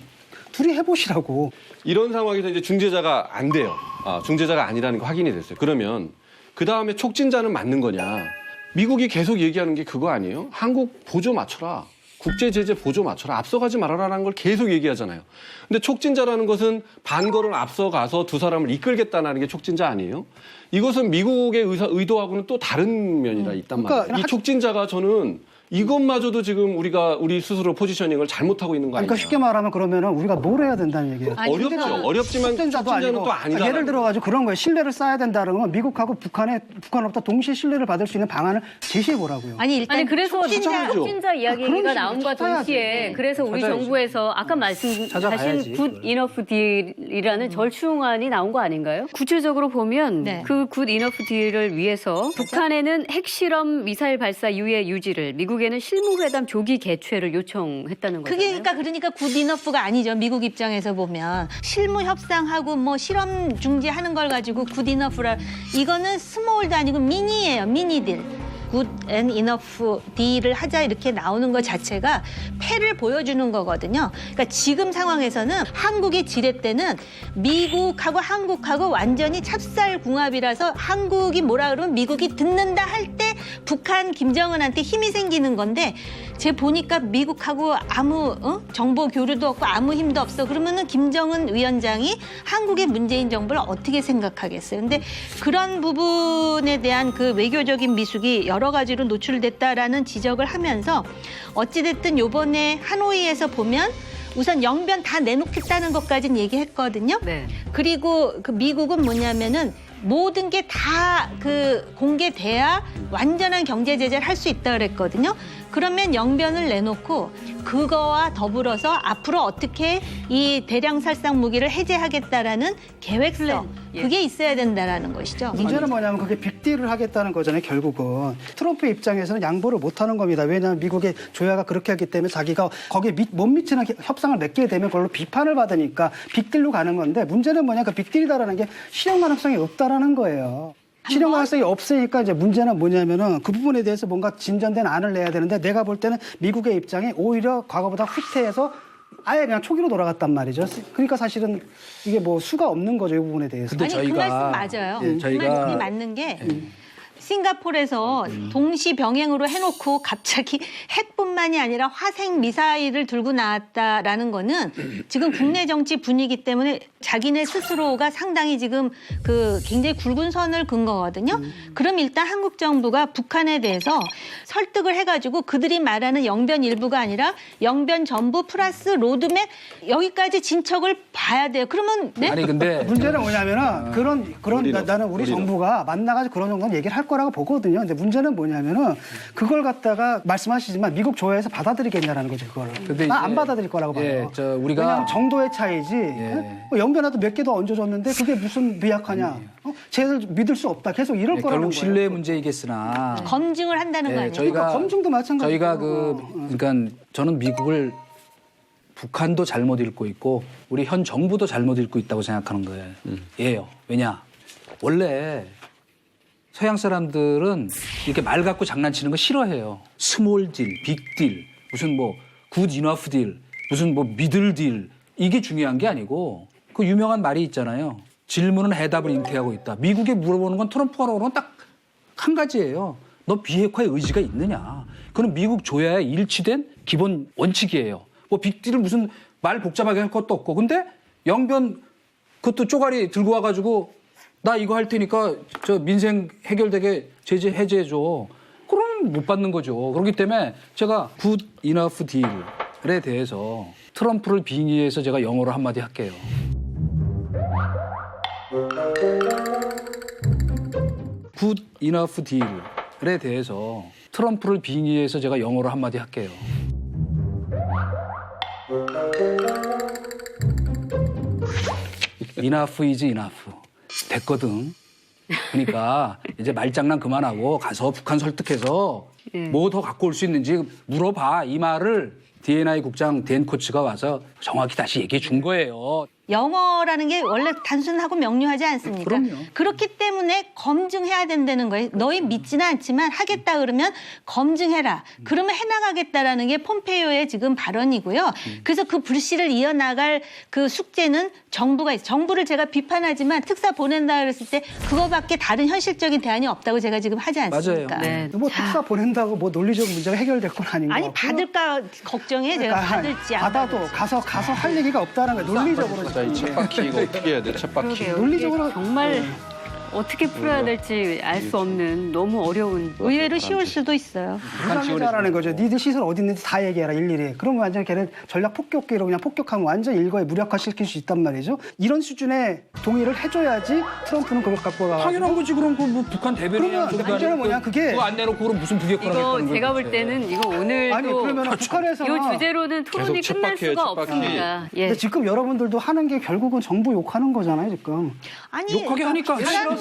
둘이 해보시라고. 이런 상황에서 이제 중재자가 안 돼요. 중재자가 아니라는 거 확인이 됐어요. 그러면 그 다음에 촉진자는 맞는 거냐? 미국이 계속 얘기하는 게 그거 아니에요? 한국 보조 맞춰라. 국제 제재 보조 맞춰라. 앞서가지 말아라라는 걸 계속 얘기하잖아요. 근데 촉진자라는 것은 반걸음 앞서가서 두 사람을 이끌겠다는 게 촉진자 아니에요? 이것은 미국의 의도하고는 또 다른 면이라 있단 말이에요. 그러니까 이 촉진자가 저는 이것마저도 지금 우리 스스로 포지셔닝을 잘못하고 있는 거 아니냐. 그러니까 쉽게 말하면 그러면은 우리가 뭘 해야 된다는 얘기예요. 어렵죠. 어렵지만 촉진자는 또 아니다. 예를 들어가지고 그런 거예요. 신뢰를 쌓아야 된다는 건 미국하고 북한으로부터 동시에 신뢰를 받을 수 있는 방안을 제시해 보라고요. 아니 그래서 촉진자 이야기가 그런 나온과 식으로 동시에 그래서 우리 찾아야지. 정부에서 아까 말씀하신 찾아가야지. 굿 이너프 딜이라는 절충안이 나온 거 아닌가요? 구체적으로 보면 네. 그 굿 이너프 딜을 위해서 북한에는 핵실험 미사일 발사 유예 유지를 미국에는 실무회담 조기 개최를 요청했다는 거잖아요. 그러니까 굿 이너프가 아니죠. 미국 입장에서 보면 실무 협상하고 뭐 실험 중지하는 걸 가지고 굿 이너프라 이거는 스몰도 아니고 미니예요. 미니 딜. 굿 앤 이너프 딜을 하자 이렇게 나오는 것 자체가 패를 보여주는 거거든요. 그러니까 지금 상황에서는 한국이 지렛대는 미국하고 한국하고 완전히 찹쌀궁합이라서 한국이 뭐라 그러면 미국이 듣는다 할 때 북한 김정은한테 힘이 생기는 건데 제 보니까 미국하고 아무 정보 교류도 없고 아무 힘도 없어. 그러면은 김정은 위원장이 한국의 문재인 정부를 어떻게 생각하겠어요? 근데 그런 부분에 대한 그 외교적인 미숙이 여러 가지로 노출됐다라는 지적을 하면서 어찌됐든 요번에 하노이에서 보면 우선 영변 다 내놓겠다는 것까지는 얘기했거든요. 네. 그리고 그 미국은 뭐냐면은 모든 게 다 그 공개돼야 완전한 경제 제재를 할 수 있다 그랬거든요. 그러면 영변을 내놓고 그거와 더불어서 앞으로 어떻게 이 대량 살상 무기를 해제하겠다라는 계획성 그게 있어야 된다라는 것이죠. 문제는 뭐냐면 그게 빅딜을 하겠다는 거잖아요. 결국은 트럼프 입장에서는 양보를 못하는 겁니다. 왜냐하면 미국의 조야가 그렇게 하기 때문에 자기가 거기에 못 미치는 협상을 맺게 되면 그걸로 비판을 받으니까 빅딜로 가는 건데 문제는 뭐냐 그 빅딜이다라는 게 실현 가능성이 없다라는 거예요. 실현 가능성이 없으니까 이제 문제는 뭐냐면은 그 부분에 대해서 뭔가 진전된 안을 내야 되는데 내가 볼 때는 미국의 입장이 오히려 과거보다 후퇴해서 아예 그냥 초기로 돌아갔단 말이죠. 그러니까 사실은 이게 뭐 수가 없는 거죠, 이 부분에 대해서. 아니 그 말씀 맞아요. 그 말씀이 맞는 게 싱가포르에서 동시 병행으로 해놓고 갑자기 핵뿐만이 아니라 화생 미사일을 들고 나왔다라는 거는 지금 국내 정치 분위기 때문에 자기네 스스로가 상당히 지금 그 굉장히 굵은 선을 긋은 거거든요. 그럼 일단 한국 정부가 북한에 대해서 설득을 해가지고 그들이 말하는 영변 일부가 아니라 영변 전부 플러스 로드맵 여기까지 진척을 봐야 돼요. 그러면 네? 아니 근데 문제는 뭐냐면은 나는 우리 정부가 만나가지고 그런 정도는 얘기를 할 거라고 보거든요. 근데 문제는 뭐냐면은 그걸 갖다가 말씀하시지만 미국 조야에서 받아들이겠냐라는 거죠, 그걸. 난 안 받아들일 거라고 봐요. 우리가 왜냐하면 정도의 차이지. 뭐 영변화도 몇 개 더 얹어줬는데 그게 무슨 미약하냐. 쟤를 믿을 수 없다. 계속 이럴 거라는 결국 거예요. 신뢰 문제이겠으나 검증을 한다는 거 아니에요? 그러니까 검증도 마찬가지고. 저희가 그러니까 저는 미국을 북한도 잘못 읽고 있고 우리 현 정부도 잘못 읽고 있다고 생각하는 거예요. 왜냐? 원래 서양 사람들은 이렇게 말 갖고 장난치는 거 싫어해요. 스몰 딜, 빅 딜, 무슨 뭐 굿 이너프 딜, 무슨 뭐 미들 딜 이게 중요한 게 아니고 그 유명한 말이 있잖아요. 질문은 해답을 잉태하고 있다. 미국에 물어보는 건 트럼프가 그러는 건 딱 한 가지예요. 너 비핵화의 의지가 있느냐. 그건 미국 조야에 일치된 기본 원칙이에요. 뭐 빅딜을 무슨 말 복잡하게 할 것도 없고. 근데 영변 그것도 쪼가리 들고 와가지고 나 이거 할 테니까 저 민생 해결되게 제재 해제해줘. 그러면 못 받는 거죠. 그렇기 때문에 제가 굿 이너프 딜에 대해서 트럼프를 빙의해서 제가 영어로 한마디 할게요. 굿 이너프 딜에 대해서 트럼프를 빙의해서 제가 영어로 한마디 할게요. Enough is enough. 됐거든. 그러니까 이제 말장난 그만하고 가서 북한 설득해서 뭐 더 갖고 올 수 있는지 물어봐. 이 말을 D&I 국장 댄 코츠가 와서 정확히 다시 얘기해 준 거예요. 영어라는 게 원래 단순하고 명료하지 않습니까? 그럼요. 그렇기 때문에 검증해야 된다는 거예요. 너희 믿지는 않지만 하겠다 그러면 검증해라. 그러면 해나가겠다라는 게 폼페이오의 지금 발언이고요. 그래서 그 불씨를 이어나갈 그 숙제는 정부가 있어요. 정부를 제가 비판하지만 특사 보낸다 그랬을 때 그거밖에 다른 현실적인 대안이 없다고 제가 지금 하지 않습니까? 맞아요. 네. 뭐 특사 보낸다고 뭐 논리적 문제가 해결될 건 아닌 것 아니 같고요. 받을까 걱정해. 제가 받을지 안 받아도 받을지. 가서 할 얘기가 없다는 거예요. 논리적으로. 자, 이 쳇바퀴 이거 어떻게 해야 돼? 쳇바퀴. 그러게요. 논리적으로 이게 정말 어떻게 풀어야 될지 알 수 없는 너무 어려운. 의외로 쉬울 수도 있어요. 불가능하다라는 거죠. 니들 시설 어디 있는지 다 얘기해라 일일이. 그러면 완전 걔는 전략 폭격기로 그냥 폭격하면 완전 일거에 무력화시킬 수 있단 말이죠. 이런 수준의 동의를 해줘야지 트럼프는 그걸 갖고 가. 당연한 거지. 그럼 그 뭐 북한 대변이야. 그러면 문제는 뭐냐 그게. 그거 안 내놓고 그럼 무슨 북핵화를 이거 했다는 제가 거예요, 볼 때는 이거 오늘도 아니 그러면 북한에서 이 주제로는 토론이 계속 끝날 쳇바퀴예요, 수가 쳇바퀴. 없습니다. 예. 근데 지금 여러분들도 하는 게 결국은 정부 욕하는 거잖아요 지금. 아니 욕하게 하니까 그래서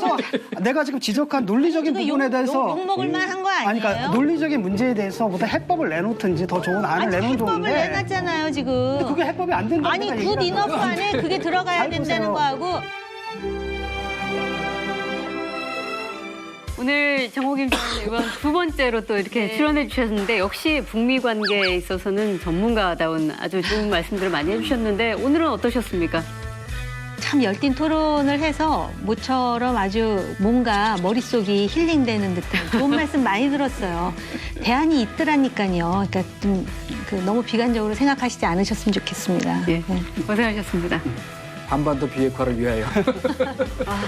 내가 지금 지적한 논리적인 이거 부분에 대해서 욕 먹을 만한 거 아니에요? 아니 그러니까 논리적인 문제에 대해서 보다 해법을 내놓든지 더 좋은 안을 아니 내놓으면 해법을 좋은데. 내놨잖아요 지금. 근데 그게 해법이 안 된다고 아니 내가 굿 얘기를 이너프 하잖아. 안에 그게 들어가야 잘 된다는 보세요. 거하고. 오늘 정호김 전 의원 두 번째로 또 이렇게 출연해 주셨는데 역시 북미 관계에 있어서는 전문가다운 아주 좋은 말씀들을 많이 해주셨는데 오늘은 어떠셨습니까? 참 열띤 토론을 해서 모처럼 아주 뭔가 머릿속이 힐링되는 듯한 좋은 말씀 많이 들었어요. 대안이 있더라니까요. 그러니까 좀 너무 비관적으로 생각하시지 않으셨으면 좋겠습니다. 예, 고생하셨습니다. 한반도 비핵화를 위하여. 아,